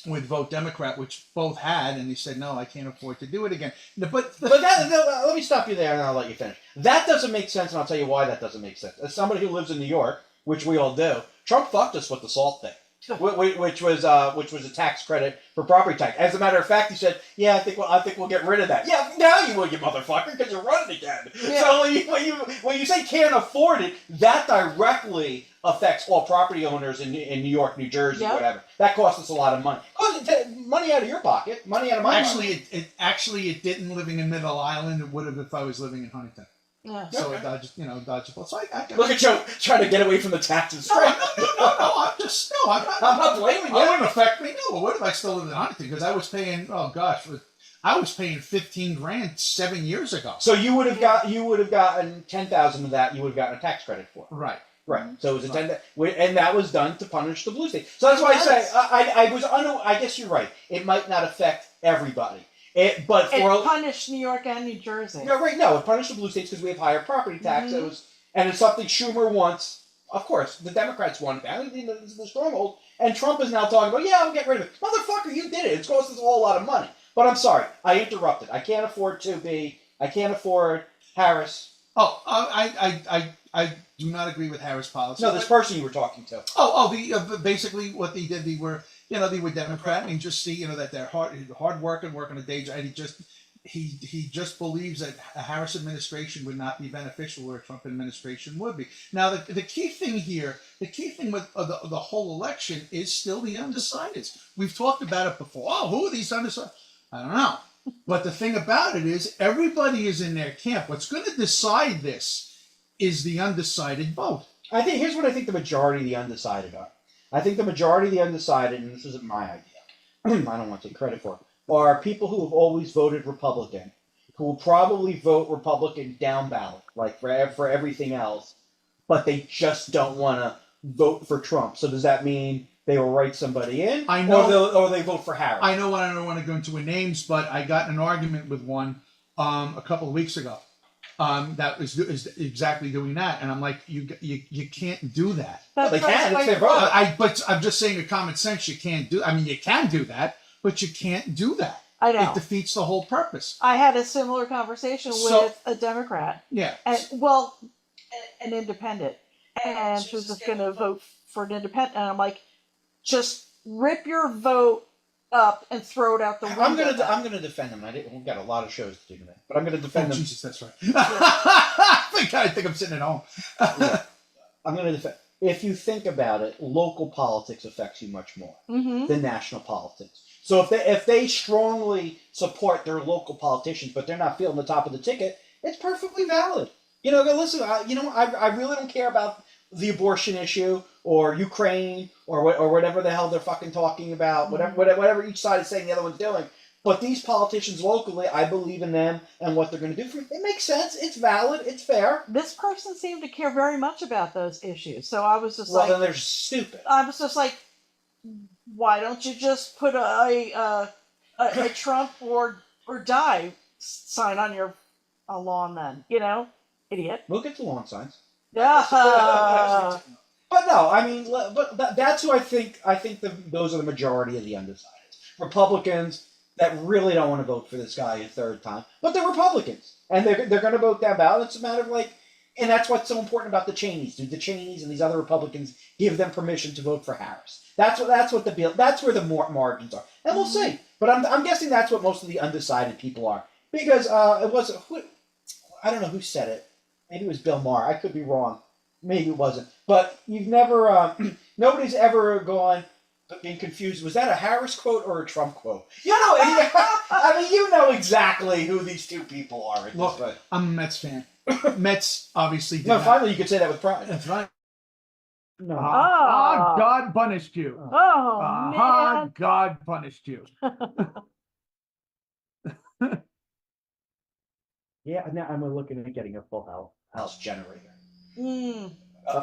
would vote Democrat, which both had, and he said, "No, I can't afford to do it again." But Let me stop you there, and I'll let you finish. That doesn't make sense, and I'll tell you why that doesn't make sense. As somebody who lives in New York, which we all do, Trump fucked us with the SALT thing. Which was a tax credit for property tax. As a matter of fact, he said, "Yeah, I think we'll get rid of that." Yeah, now you will, you motherfucker, because you're running again. Yeah. So when you say can't afford it, that directly affects all property owners in New York, New Jersey, Yep. whatever. That costs us a lot of money. Money out of your pocket, money out of my money. it didn't living in Middle Island. It would have if I was living in Huntington. Yeah. So it dodged a bullet. So I Look at you trying to get away from the taxes. No, I'm not blaming you. It wouldn't affect me. No, it would if I still lived in Huntington because I was paying. Oh gosh, I was paying $15,000 7 years ago. So you would have gotten 10,000 of that. You would have gotten a tax credit for. Right. Right. So it was and that was done to punish the blue state. So that's why I say I guess you're right. It might not affect everybody. It punished New York and New Jersey. No, right. No, it punished the blue states because we have higher property tax. Mm-hmm. And it's something Schumer wants. Of course, the Democrats want that. This is the stronghold. And Trump is now talking about, yeah, I'll get rid of it. Motherfucker, you did it. It's cost us a whole lot of money. But I'm sorry, I interrupted. I can't afford Harris. Oh, I do not agree with Harris' policy. No, this person you were talking to. Basically what they did, they were Democrat. I mean, just see, that they're hard working a day job. And he just believes that a Harris administration would not be beneficial where a Trump administration would be. Now, the key thing with the whole election is still the undecideds. We've talked about it before. Oh, who are these undecideds? I don't know. But the thing about it is everybody is in their camp. What's going to decide this is the undecided vote. Here's what I think the majority of the undecided are. I think the majority of the undecided, and this isn't my idea, I don't want to take credit for it, are people who have always voted Republican, who will probably vote Republican down ballot, like for everything else, but they just don't want to vote for Trump. So does that mean they will write somebody in, I know, or they vote for Harris? I know, I don't want to go into names, but I got in an argument with one a couple of weeks ago that is exactly doing that, and I'm like, you can't do that. They can. It's their vote. But I'm just saying, in common sense, you can't do. I mean, you can do that, but you can't do that. I know. It defeats the whole purpose. I had a similar conversation with a Democrat. Yeah. An independent. And she was just going to vote for an independent. And I'm like, just rip your vote up and throw it out the window. I'm gonna defend them. We've got a lot of shows to do today, but I'm gonna defend them. Jesus, that's right. I think I'm sitting at home. Yeah. I'm gonna defend. If you think about it, local politics affects you much more than national politics. So if they strongly support their local politicians, but they're not feeling the top of the ticket, it's perfectly valid. Listen. I really don't care about the abortion issue or Ukraine or whatever the hell they're fucking talking about. Whatever each side is saying the other one's doing. But these politicians locally, I believe in them and what they're going to do for. It makes sense. It's valid. It's fair. This person seemed to care very much about those issues. So I was just Well, like, then they're stupid. I was just like, why don't you just put a Trump or die sign on your lawn then? You know, idiot. We'll get to lawn signs. Yeah. But no, I mean, that's who I think. Those are the majority of the undecideds. Republicans that really don't want to vote for this guy a third time, but they're Republicans, and they're going to vote that ballot. It's a matter of like, and that's what's so important about the Cheneys. Do the Cheneys and these other Republicans give them permission to vote for Harris? That's what the bill. That's where the margins are, and we'll see. But I'm guessing that's what most of the undecided people are, because it was I don't know who said it. Maybe it was Bill Maher. I could be wrong. Maybe it wasn't. But you've never, nobody's ever been confused. Was that a Harris quote or a Trump quote? You know, I mean, you know exactly who these two people are. Look, I'm a Mets fan. Mets obviously did No, not- finally you could say that with pride. That's right. No. God punished you. Oh, man. God punished you. Yeah, now I'm looking at getting a full house generator. Mm,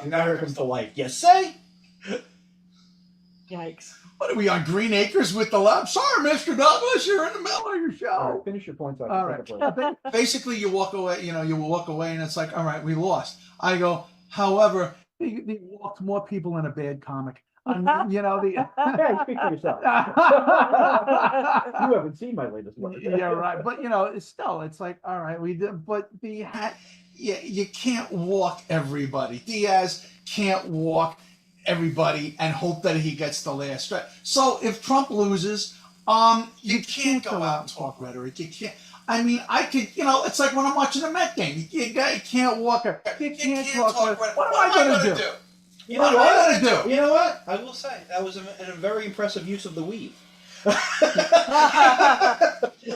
Now here comes the light. Yes, say? yikes. What are we on Green Acres with the lab? Sorry, Mr. Douglas, you're in the middle of your All show. right, finish your points. So I All can right. take a break. Basically, you walk away. You walk away, and it's like, all right, we lost. I go, however, They walked more people in a bad comic. You know the. Hey, speak for yourself. You haven't seen my latest work. Yeah, right. But it's still, it's like, all right, we did. But you can't walk everybody. Diaz can't walk everybody and hope that he gets the last strike. So if Trump loses, you can't go out and talk rhetoric. You can't. I mean, I could, it's like when I'm watching a Met game. You can't walk. You can't talk rhetoric. What am I going to do? You What know am I what? going to do? You know what? I will say that was a very impressive use of the weave.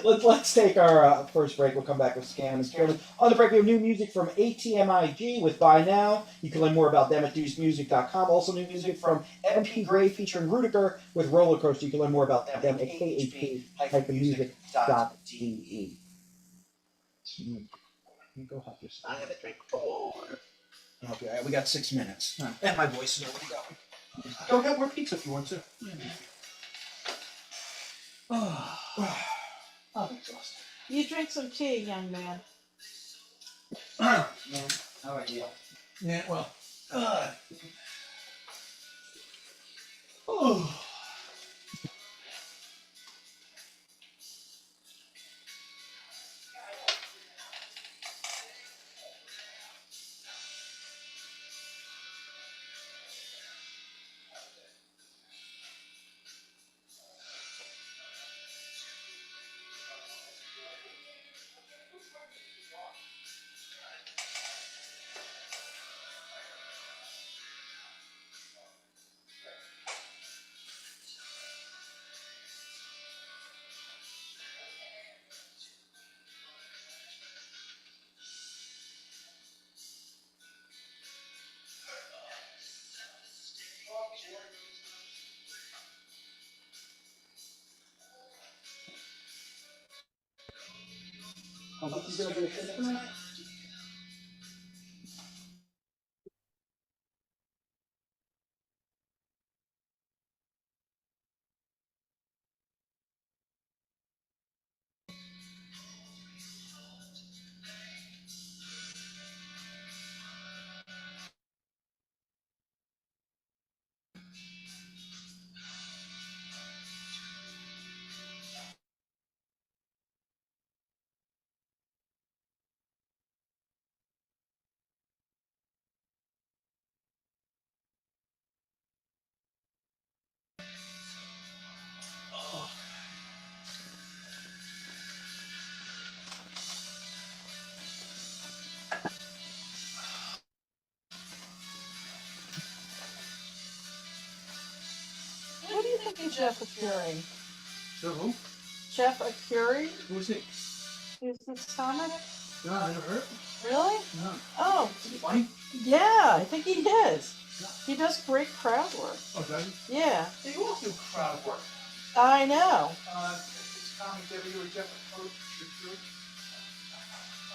Let's take our first break. We'll come back with Scam and Scared. On the break, we have new music from ATMIG with By Now. You can learn more about them at deucemusic.com. Also, new music from MP Gray featuring Rudiger with Roller Coaster. You can learn more about them at kap-music.de. Go help yourself. I have a drink of water. Okay, we got 6 minutes. And my voice is already going. Go get more pizza if you want to. I'm exhausted. You drink some tea, young man. How about you? Yeah, well. What do you think of Jeff Acuri? Who? Jeff Acuri? Who's he? Is this comic? No, I never heard. Really? No. Oh, Is he funny? yeah, I think he is. He does great crowd work. Oh, does he? Yeah, They all do crowd work. I know. Tom and Debbie were just approached the truth.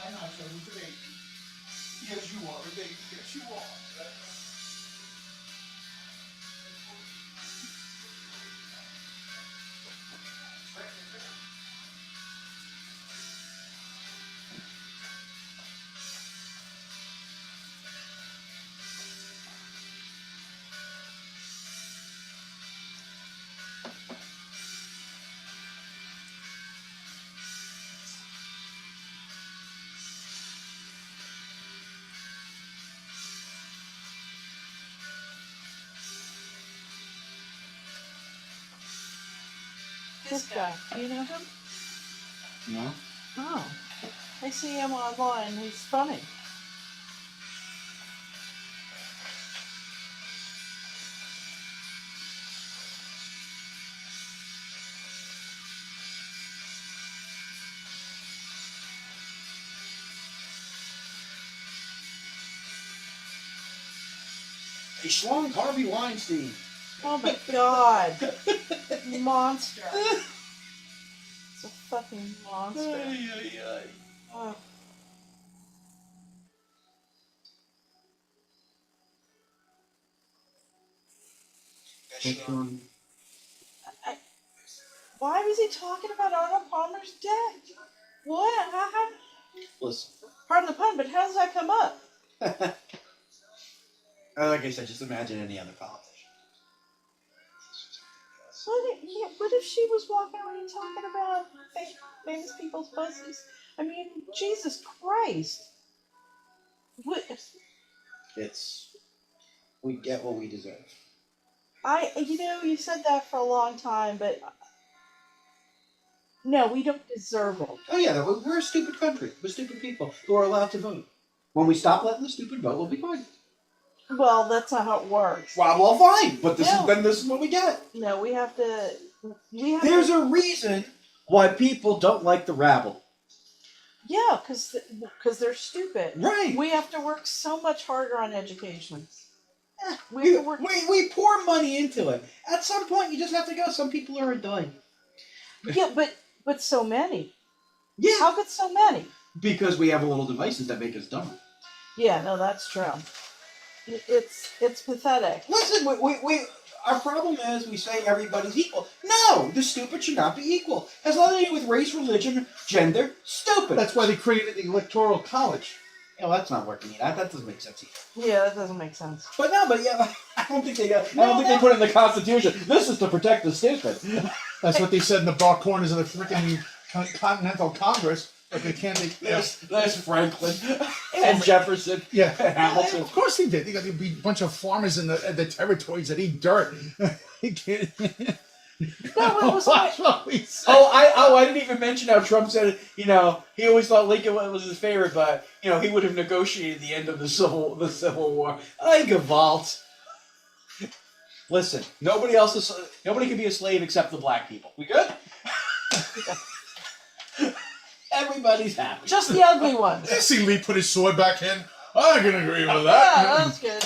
I know, so who's the baby? Yes, you are a baby. Yes, you are. This guy, do you know him? No. Oh, I see him online. He's funny. He slung Harvey Weinstein. Oh my god. Monster. It's a fucking monster. Oh. Why was he talking about Arnold Palmer's death? What? How? Listen. Pardon the pun, but how does that come up? Like I said, just imagine any other politician. What if she was walking around talking about famous people's pussies? I mean, Jesus Christ. What? We get what we deserve. You said that for a long time, but no, we don't deserve it. Oh yeah, we're a stupid country. We're stupid people who are allowed to vote. When we stop letting the stupid vote, we'll be fine. Well, that's not how it works. Well, fine. But this No. is what we get. No, we have to. There's a reason why people don't like the rabble. Yeah, because they're stupid. Right. We have to work so much harder on education. We We, have to work. we pour money into it. At some point, you just have to go. Some people are dying. Yeah, but so many. Yeah. How could so many? Because we have little devices that make us dumber. Yeah, no, that's true. It's pathetic. Listen, our problem is we say everybody's equal. No, the stupid should not be equal. Has nothing to do with race, religion, gender. Stupid. That's why they created the Electoral College. Oh, that's not working either. That doesn't make sense either. Yeah, that doesn't make sense. But yeah, I don't think they put it in the Constitution. This is to protect the stupid. That's what they said in the bar corners of the freaking Continental Congress. But they can't. There's Franklin and Jefferson. Yeah, and Hamilton. of course they did. They got a bunch of farmers in the territories that eat dirt. He can't. No, it was That's what we said. I didn't even mention how Trump said, he always thought Lincoln was his favorite, but, he would have negotiated the end of the Civil War. Ay, Gewalt. Listen, nobody can be a slave except the black people. We good? Everybody's happy. just the ugly ones. You see Lee put his sword back in. I can agree with Yeah, that. that was good.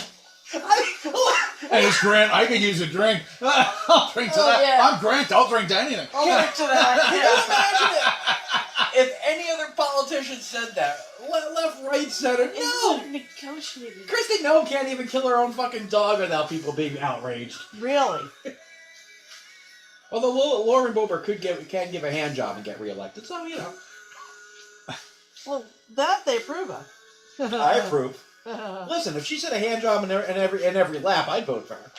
And it's Grant. I could use a drink. I'll drink to that. Yeah. I'm Grant. I'll drink to anything. I'll get to that. Can you imagine it? If any other politician said that, left, right, center, no. Negotiated. Kristi Noem can't even kill her own fucking dog without people being outraged. Really? Although Lauren Boebert can give a hand job and get reelected, so Well, that they approve of. I approve. Listen, if she said a hand job in every lap, I'd vote for her.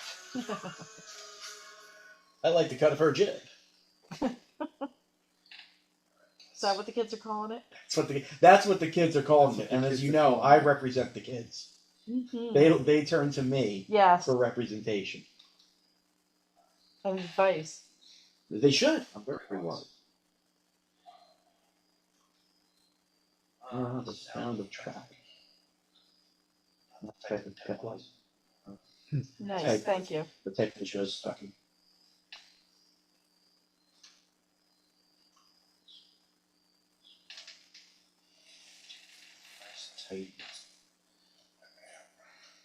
I'd like the cut of her jib. Is that what the kids are calling it? That's what the kids are calling it. And as you know, I represent the kids. Mm-hmm. They turn to me Yes. for representation. And advice. They should. I'm very wise. The sound of traffic. The type of pet was. Nice. Hey. Thank you. The type of show's stuck in. Tight.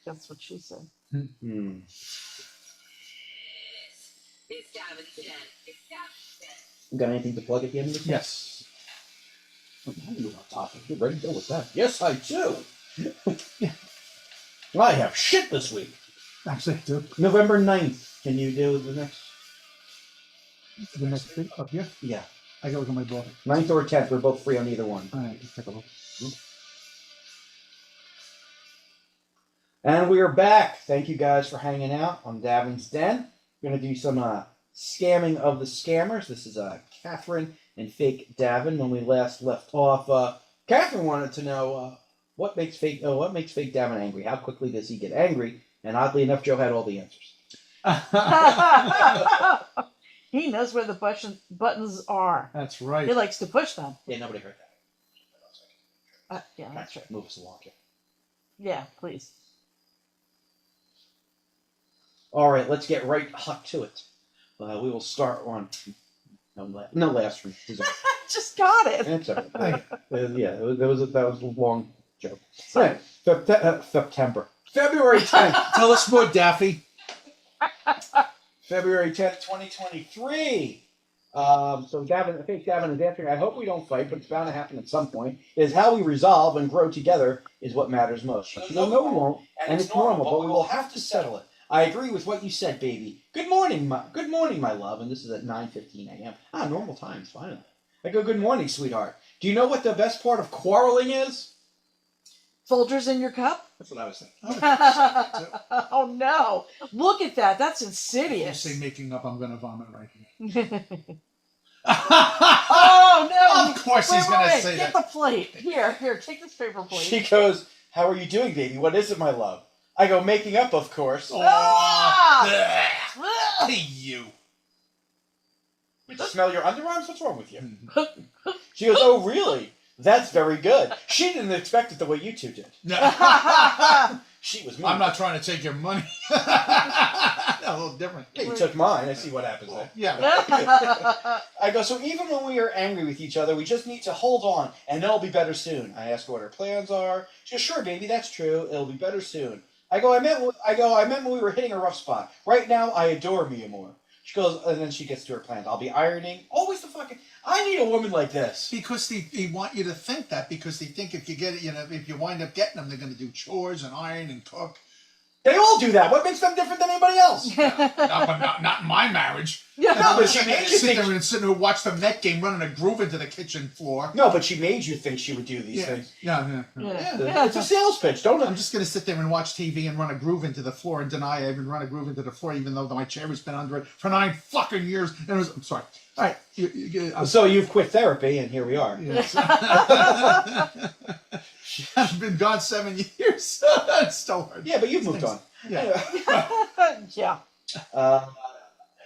That's what she said. It's Davin Den. It's Davin Den. You got anything to plug at the end of this? Yes. I knew about topic. Get ready to go with that. Yes, I do. I have shit this week. Actually, I do. November 9th. Can you do the next? The next thing up here. Yeah. I gotta look at my book. 9th or 10th. We're both free on either one. All right, let's take a look. And we are back. Thank you guys for hanging out on Davin's Den. We're going to do some scamming of the scammers. This is Catherine and Fake Davin. When we last left off, Catherine wanted to know what makes Fake Davin angry. How quickly does he get angry? And oddly enough, Joe had all the answers. He knows where the buttons are. That's right. He likes to push them. Yeah, nobody heard that. Yeah, that's right. Move us along here. Yeah, please. All right, let's get right hot to it. We will start on no last week. Just got it. That's all right. Yeah, that was a long joke. All right, September. February 10th. Tell us more, Daffy. February 10th, 2023. So Fake Davin is answering, I hope we don't fight, but it's bound to happen at some point. Is how we resolve and grow together is what matters most. No, we won't, and it's normal, but we will have to settle it. I agree with what you said, baby. Good morning, my love. And this is at 9:15 a.m. Normal times, finally. I go, good morning, sweetheart. Do you know what the best part of quarreling is? Folgers in your cup? That's what I was thinking. Oh no! Look at that. That's If you insidious. say making up, I'm gonna vomit right here. Oh no! Of course he's gonna Wait, say get that. the plate. Here, take this paper plate. She goes, how are you doing, baby? What is it, my love? I go, making up, of course. Ah! Oh, hey, you. You smell your underarms? What's wrong with you? She goes, oh, really? That's very good. She didn't expect it the way you two did. She was mean. I'm not trying to take your money. A little different. Yeah, you took mine. I see what happens there. Yeah. I go, so even when we are angry with each other, we just need to hold on, and it'll be better soon. I ask her what her plans are. She goes, sure, baby, that's true. It'll be better soon. I go, I meant when we were hitting a rough spot. Right now, I adore Mia more. She goes, and then she gets to her plans. I'll be ironing. Always the fucking... I need a woman like this. Because they want you to think that, because they think if you get it, if you wind up getting them, they're going to do chores and iron and cook. They all do that. What makes them different than anybody else? Not in my marriage. No, but she made you sit think... there and sit there and watch the Met game running a groove into the kitchen floor. No, but she made you think she would do these things. Yeah. Yeah, it's a sales pitch. Don't... I'm just going to sit there and watch TV and run a groove into the floor and deny I even run a groove into the floor, even though my chair has been under it for 9 fucking years. And it was, I'm sorry. All right. So you've quit therapy, and here we are. Yes. I've been gone 7 years. It's still hard. Yeah, but you've moved on. Yeah. Yeah.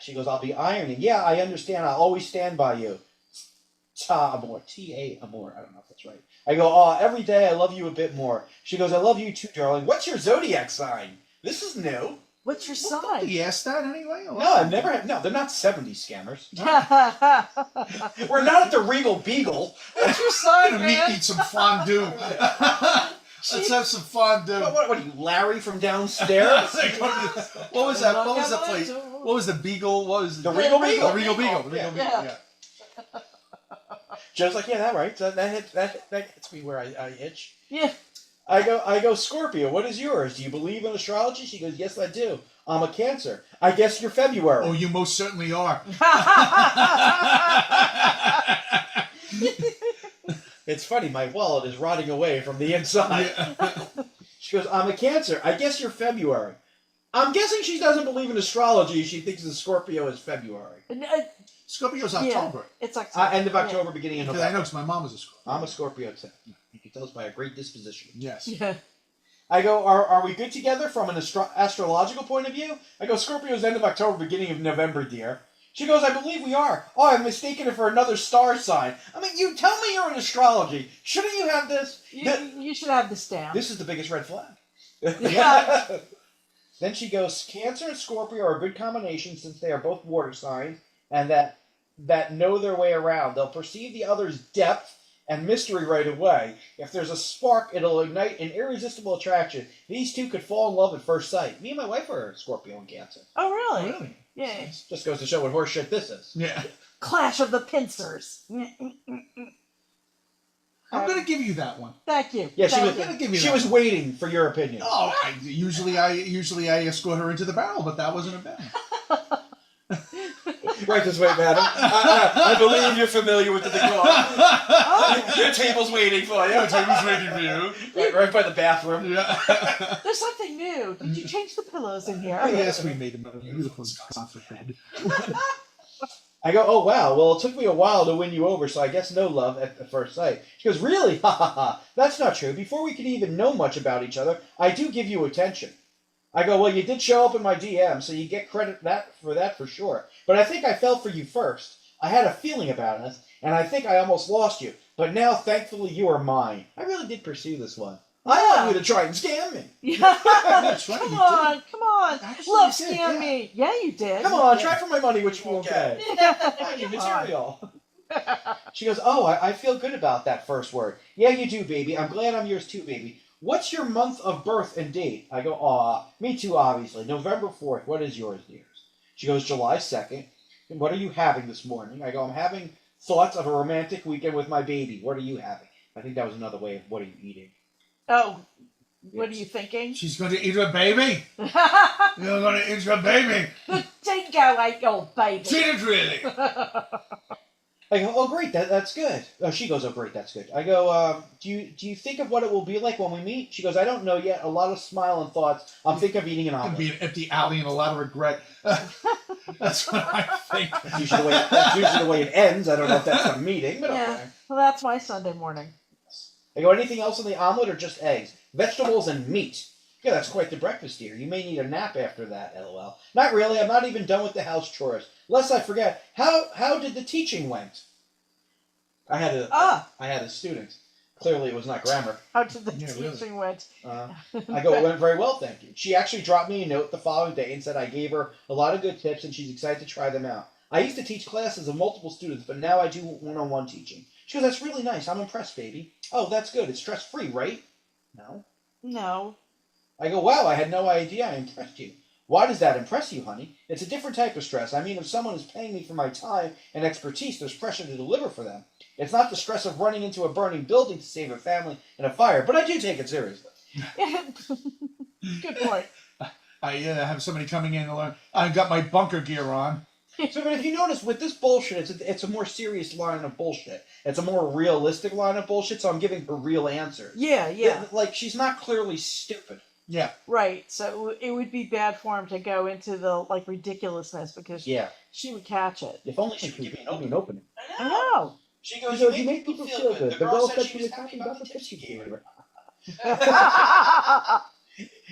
She goes, I'll be ironing. Yeah, I understand. I'll always stand by you. Amor. T-A Amor. I don't know if that's right. I go, every day I love you a bit more. She goes, I love you too, darling. What's your zodiac sign? This is new. What's your sign? He asked that anyway? Or No, I've never had... No, they're not 70s scammers. We're not at the Regal Beagle. What's your I'm sign, gonna man? eat some fondue. Let's have some fondue. What are you, Larry from downstairs? What was that? What was the place? What was the Beagle? What was The Regal Beagle. The Regal Beagle. The Regal Beagle. Yeah. Yeah. Joe's like, yeah, that right. That hits me where I itch. Yeah. I go, Scorpio, what is yours? Do you believe in astrology? She goes, yes, I do. I'm a Cancer. I guess you're February. Oh, you most certainly are. It's funny, my wallet is rotting away from the inside. Yeah. She goes, I'm a Cancer. I guess you're February. I'm guessing she doesn't believe in astrology. She thinks the Scorpio is February. Scorpio's October. It's October. End of October, beginning of Because I know November. because my mom was a Scorpio. I'm a Scorpio too. You can tell us by a great disposition. Yes. Yeah. I go, are we good together from an astrological point of view? I go, Scorpio's end of October, beginning of November, dear. She goes, I believe we are. Oh, I've mistaken it for another star sign. I mean, you tell me you're in astrology. Shouldn't you have this? You should have this down. This is the biggest red flag. Yeah. Then she goes, Cancer and Scorpio are a good combination since they are both water signs and that know their way around. They'll perceive the other's depth and mystery right away. If there's a spark, it'll ignite an irresistible attraction. These two could fall in love at first sight. Me and my wife are Scorpio and Cancer. Oh, really? Really? Yeah. Just goes to show what horseshit this is. Yeah. Clash of the Pincers. I'm going to give you that one. Thank you. Yeah, she Thank was. you. gonna give you She that was one. waiting for your opinion. Oh, usually I escort her into the barrel, but that wasn't a bad one. Right this way, madam. I believe you're familiar with the decor. Your table's waiting for you. Table's waiting for you. Right by the bathroom. Yeah. There's something new. Did you change the pillows in here? Yes, we made a beautiful comfort bed. I go, oh wow, well it took me a while to win you over, so I guess no love at the first sight. She goes, really? Ha ha ha. That's not true. Before we could even know much about each other, I do give you attention. I go, well, you did show up in my DM, so you get credit for that for sure. But I think I fell for you first. I had a feeling about us, and I think I almost lost you. But now, thankfully, you are mine. I really did pursue this one. I want you to try and scam me. Yeah. That's right, Come you on, did. come on. Actually, Love you did, scam yeah. me. Yeah, you did. Come on, try for my money, which you won't Okay. get. I need material. She goes, oh, I feel good about that first word. Yeah, you do, baby. I'm glad I'm yours too, baby. What's your month of birth and date? I go, aw, me too, obviously. November 4th. What is yours, dears? She goes, July 2nd. And what are you having this morning? I go, I'm having thoughts of a romantic weekend with my baby. What are you having? I think that was another way of what are you eating? Oh, what are you thinking? She's going to eat her baby. You're going to eat her baby. The dingo ate your baby. Did it really? I go, oh great, that's good. Oh, she goes, oh great, that's good. I go, do you think of what it will be like when we meet? She goes, I don't know yet. A lot of smile and thoughts. I'm thinking of eating an It'd be omelet. an empty alley and a lot of regret. That's what I think. That's usually the way it ends. I don't know if that's a meeting, but Yeah. okay. Well, that's my Sunday morning. I go, anything else in the omelet or just eggs? Vegetables and meat. Yeah, that's quite the breakfast, dear. You may need a nap after that, lol. Not really. I'm not even done with the house chores. Lest I forget, how did the teaching went? I had a student. Clearly, it was not grammar. How did the Yeah, teaching really. went? I go, it went very well, thank you. She actually dropped me a note the following day and said I gave her a lot of good tips and she's excited to try them out. I used to teach classes of multiple students, but now I do one-on-one teaching. She goes, that's really nice. I'm impressed, baby. Oh, that's good. It's stress-free, right? No. No. I go, wow, I had no idea I impressed you. Why does that impress you, honey? It's a different type of stress. I mean, if someone is paying me for my time and expertise, there's pressure to deliver for them. It's not the stress of running into a burning building to save a family in a fire, but I do take it seriously. Good point. I have somebody coming in to learn. I got my bunker gear on. So, but if you notice, with this bullshit, it's a more serious line of bullshit. It's a more realistic line of bullshit, so I'm giving her real answers. Yeah, yeah. Like, she's not clearly stupid. Yeah. Right. So it would be bad form to go into the like ridiculousness because Yeah. she would catch it. If only she could give me an opening. I know. She goes, You make people feel good. The girl said she was happy about the tips you gave her.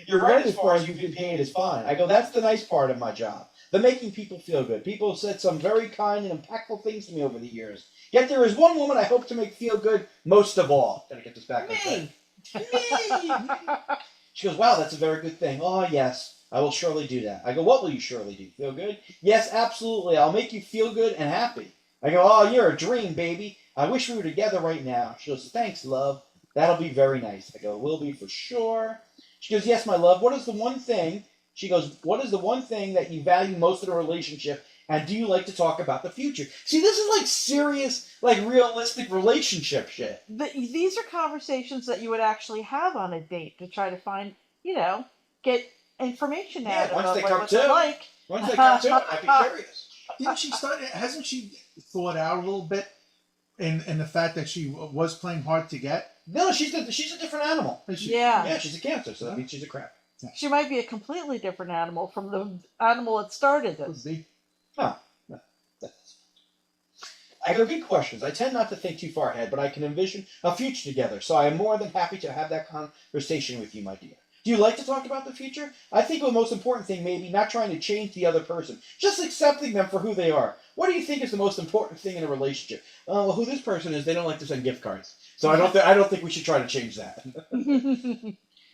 You're right as far as you've been paid is fine. I go, that's the nice part of my job. The making people feel good. People have said some very kind and impactful things to me over the years. Yet there is one woman I hope to make feel good most of all. Gotta get this back on track. Me! She goes, wow, that's a very good thing. Oh, yes, I will surely do that. I go, what will you surely do? Feel good? Yes, absolutely. I'll make you feel good and happy. I go, oh, you're a dream, baby. I wish we were together right now. She goes, thanks, love. That'll be very nice. I go, will be for sure. She goes, yes, my love. What is the one thing? She goes, what is the one thing that you value most in a relationship? And do you like to talk about the future? See, this is like serious, like realistic relationship shit. These are conversations that you would actually have on a date to try to find, get information Yeah, out of once them, they like come what to they it. like. Once they come to it, I'd be curious. Didn't she start? Hasn't she thought out a little bit in the fact that she was playing hard to get? No, she's a different animal. Is she? Yeah. Yeah, she's a Cancer, so that means she's a crab. She might be a completely different animal from the animal that started Could this. be. Huh. No, that's... I have good questions. I tend not to think too far ahead, but I can envision a future together, so I am more than happy to have that conversation with you, my dear. Do you like to talk about the future? I think the most important thing may be not trying to change the other person, just accepting them for who they are. What do you think is the most important thing in a relationship? Well, who this person is, they don't like to send gift cards. So I don't think we should try to change that.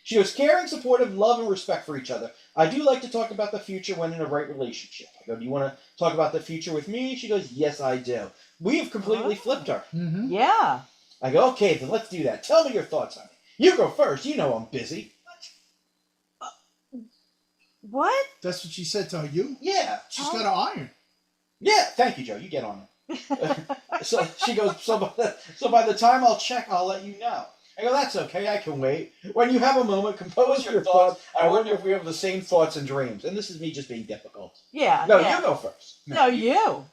She was caring, supportive, love, and respect for each other. I do like to talk about the future when in a right relationship. I go, do you want to talk about the future with me? She goes, yes, I do. We've completely flipped her. Mm-hmm. Yeah. I go, okay, then let's do that. Tell me your thoughts on it. You go first. You know I'm busy. What? That's what she said to you. Yeah. She's got to iron. Yeah, thank you, Joe. You get on So she goes, so by the time I'll check, I'll let you know. I go, that's okay, I can wait. When you have a moment, compose your thoughts. I wonder if we have the same thoughts and dreams. And this is me just being difficult. Yeah. No, yeah. you go first. No, you.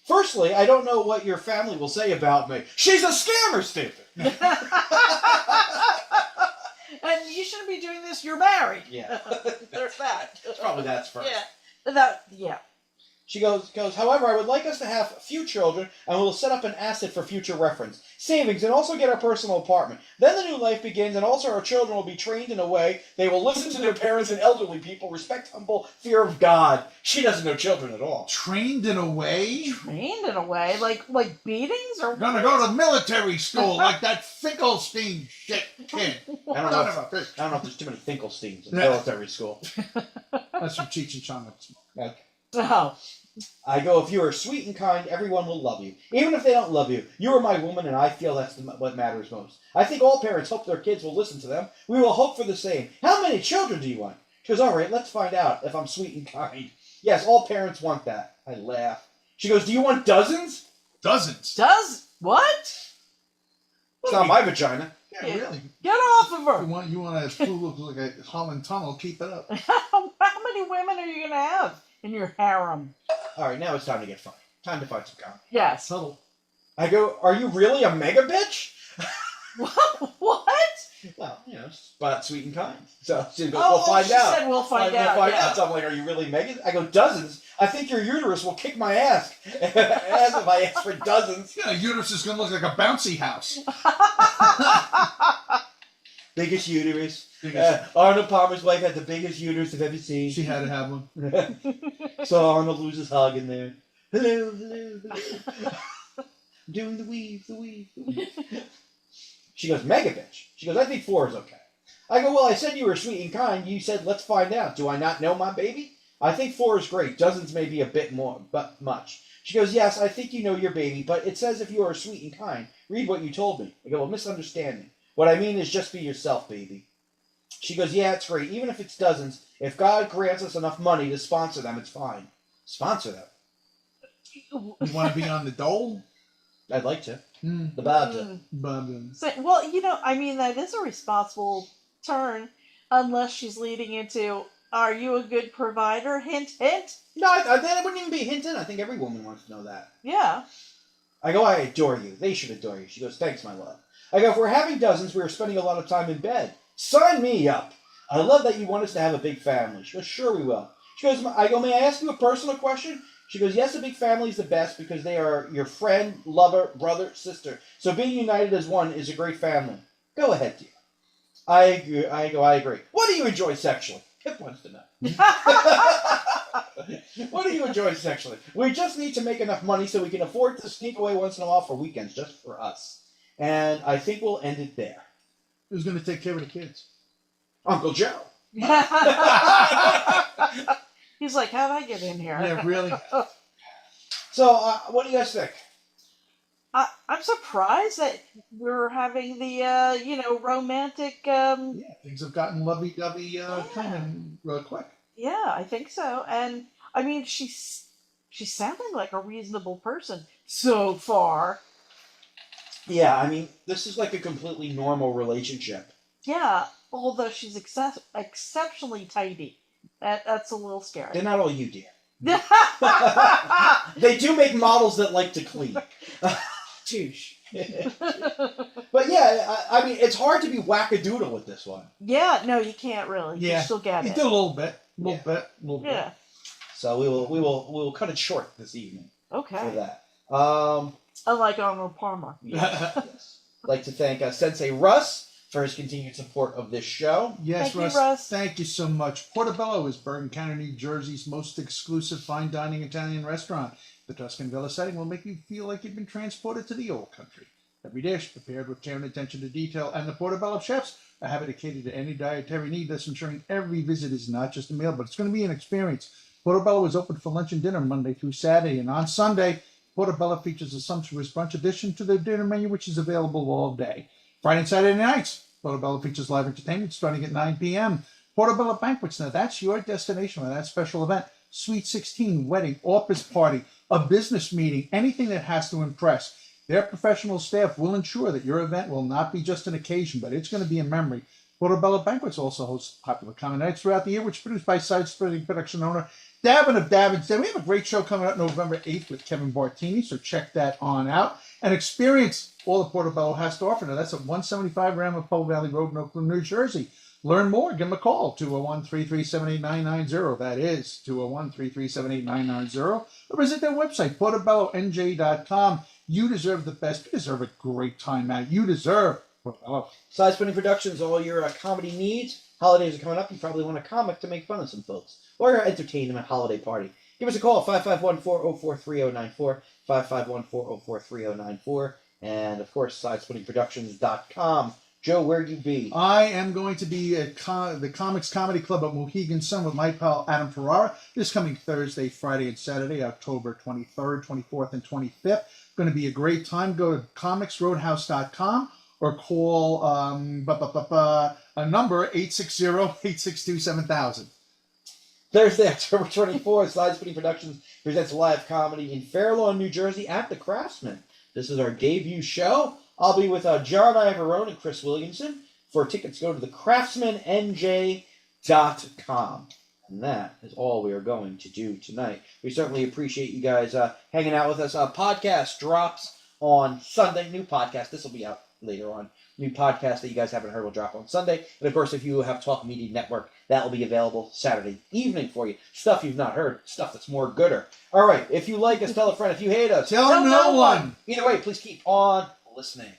Firstly, I don't know what your family will say about me. She's a scammer, stupid. And you shouldn't be doing this. You're married. Yeah. There's that. Probably that's first. Yeah. Yeah. She goes, however, I would like us to have a few children, and we'll set up an asset for future reference. Savings, and also get our personal apartment. Then the new life begins, and also our children will be trained in a way they will listen to their parents and elderly people, respect, humble, fear of God. She doesn't know children at all. Trained in a way. Trained in a way, like beatings or Gonna go to military school like that Finkelstein shit kid. I don't know if there's too many Finkelsteins in military school. That's from Cheech and Chong. Okay. Oh. I go, if you are sweet and kind, everyone will love you. Even if they don't love you, you are my woman, and I feel that's what matters most. I think all parents hope their kids will listen to them. We will hope for the same. How many children do you want? She goes, all right, let's find out if I'm sweet and kind. Yes, all parents want that. I laugh. She goes, do you want dozens? Dozens. Does what? It's not my vagina. Yeah, really. Get off of You her. want a fool look like a Holland Tunnel? Keep it up. How many women are you gonna have in your harem? All right, now it's time to get funny. Time to find some comedy. Yes. Subtle. I go, are you really a mega bitch? What? Well, but sweet and kind. So she goes, Oh, we'll find she out. said we'll find out. We'll find Yeah. out. So I'm like, are you really mega? I go, dozens? I think your uterus will kick my ass. As if I ask for dozens. Yeah, uterus is gonna look like a bouncy house. Biggest uterus. Biggest- Arnold Palmer's wife had the biggest uterus I've ever seen. She had to have one. Saw Arnold lose his hug in there. Hello, hello, hello. I'm doing the weave, the weave, the weave. She goes, mega bitch. She goes, I think 4 is okay. I go, well, I said you were sweet and kind. You said, let's find out. Do I not know my baby? I think 4 is great. Dozens may be a bit more, but much. She goes, yes, I think you know your baby, but it says if you are sweet and kind. Read what you told me. I go, well, misunderstanding. What I mean is just be yourself, baby. She goes, yeah, it's great. Even if it's dozens, if God grants us enough money to sponsor them, it's fine. Sponsor them? You want to be on the dole? I'd like to. Mm. The Babda. So, well, I mean, that is a responsible turn, unless she's leading into, are you a good provider? Hint, hint. No, that wouldn't even be a hint in. I think every woman wants to know that. Yeah. I go, I adore you. They should adore you. She goes, thanks, my love. I go, if we're having dozens, we are spending a lot of time in bed. Sign me up. I love that you want us to have a big family. She goes, sure we will. She goes, I go, may I ask you a personal question? She goes, yes, a big family is the best because they are your friend, lover, brother, sister. So being united as one is a great family. Go ahead, dear. I agree. I agree. What do you enjoy sexually? Pip wants to know. What do you enjoy sexually? We just need to make enough money so we can afford to sneak away once in a while for weekends, just for us. And I think we'll end it there. Who's gonna take care of the kids? Uncle Joe. He's like, how'd I get in here? Yeah, really. So, what do you guys think? I'm surprised that we're having the, romantic, Yeah, things have gotten lovey-dovey kind of real quick. yeah, I think so. And, I mean, she's sounding like a reasonable person so far. Yeah, I mean, this is like a completely normal relationship. Yeah, although she's exceptionally tidy. That's a little They're scary. not all you, dear. They do make models that like to clean. Touche. But yeah, I mean, it's hard to be wackadoodle with this one. Yeah, no, you can't really. Yeah, You still get You it. did a little bit, a little bit. Yeah. So we will cut it short this evening for Okay. that. Unlike Arnold Palmer. Yes. I'd like to thank Sensei Russ for his continued support of this show. Yes, Thank you, Russ. Russ. Thank you so much. Portobello is Bergen County, New Jersey's most exclusive fine dining Italian restaurant. The Tuscan Villa setting will make you feel like you've been transported to the old country. Every dish prepared with care and attention to detail, and the Portobello chefs are happy to cater to any dietary need, thus ensuring every visit is not just a meal, but it's going to be an experience. Portobello is open for lunch and dinner Monday through Saturday, and on Sunday, Portobello features a sumptuous brunch addition to their dinner menu, which is available all day. Friday and Saturday nights, Portobello features live entertainment starting at 9 p.m. Portobello Banquets, now that's your destination for that special event. Sweet 16, wedding, office party, a business meeting, anything that has to impress. Their professional staff will ensure that your event will not be just an occasion, but it's going to be a memory. Portobello Banquets also hosts popular common nights throughout the year, which is produced by side-spreading production owner Davin of Davin's Den. We have a great show coming up November 8th with Kevin Bartini, so check that on out and experience all the Portobello has to offer. Now, that's at 175 Ramapo Valley Road in Oakland, New Jersey. Learn more, give them a call, 201-337-8990. That is 201-337-8990. Or visit their website, portobellonj.com. You deserve the best. You deserve a great time, Matt. You deserve Portobello. Side Spinning Productions, all your comedy needs. Holidays are coming up. You probably want a comic to make fun of some folks. Or entertain them at holiday party. Give us a call, 551-404-3094, 551-404-3094. And, of course, SideSpinningProductions.com. Joe, where you be? I am going to be at the Comics Comedy Club at Mohegan Sun with my pal Adam Ferrara this coming Thursday, Friday, and Saturday, October 23rd, 24th, and 25th. Going to be a great time. Go to comicsroadhouse.com or call a number 860-862-7000. Thursday, October 24th, Side Spinning Productions presents live comedy in Fair Lawn, New Jersey at the Craftsman. This is our debut show. I'll be with John Ivarone and Chris Williamson. For tickets, go to thecraftsmannj.com. And that is all we are going to do tonight. We certainly appreciate you guys hanging out with us. Podcast drops on Sunday. New podcast. This will be out later on. New podcast that you guys haven't heard will drop on Sunday. And, of course, if you have Talk Media Network, that will be available Saturday evening for you. Stuff you've not heard. Stuff that's more gooder. All right. If you like us, tell a friend. If you hate us, Tell no one. Either way, please keep on listening.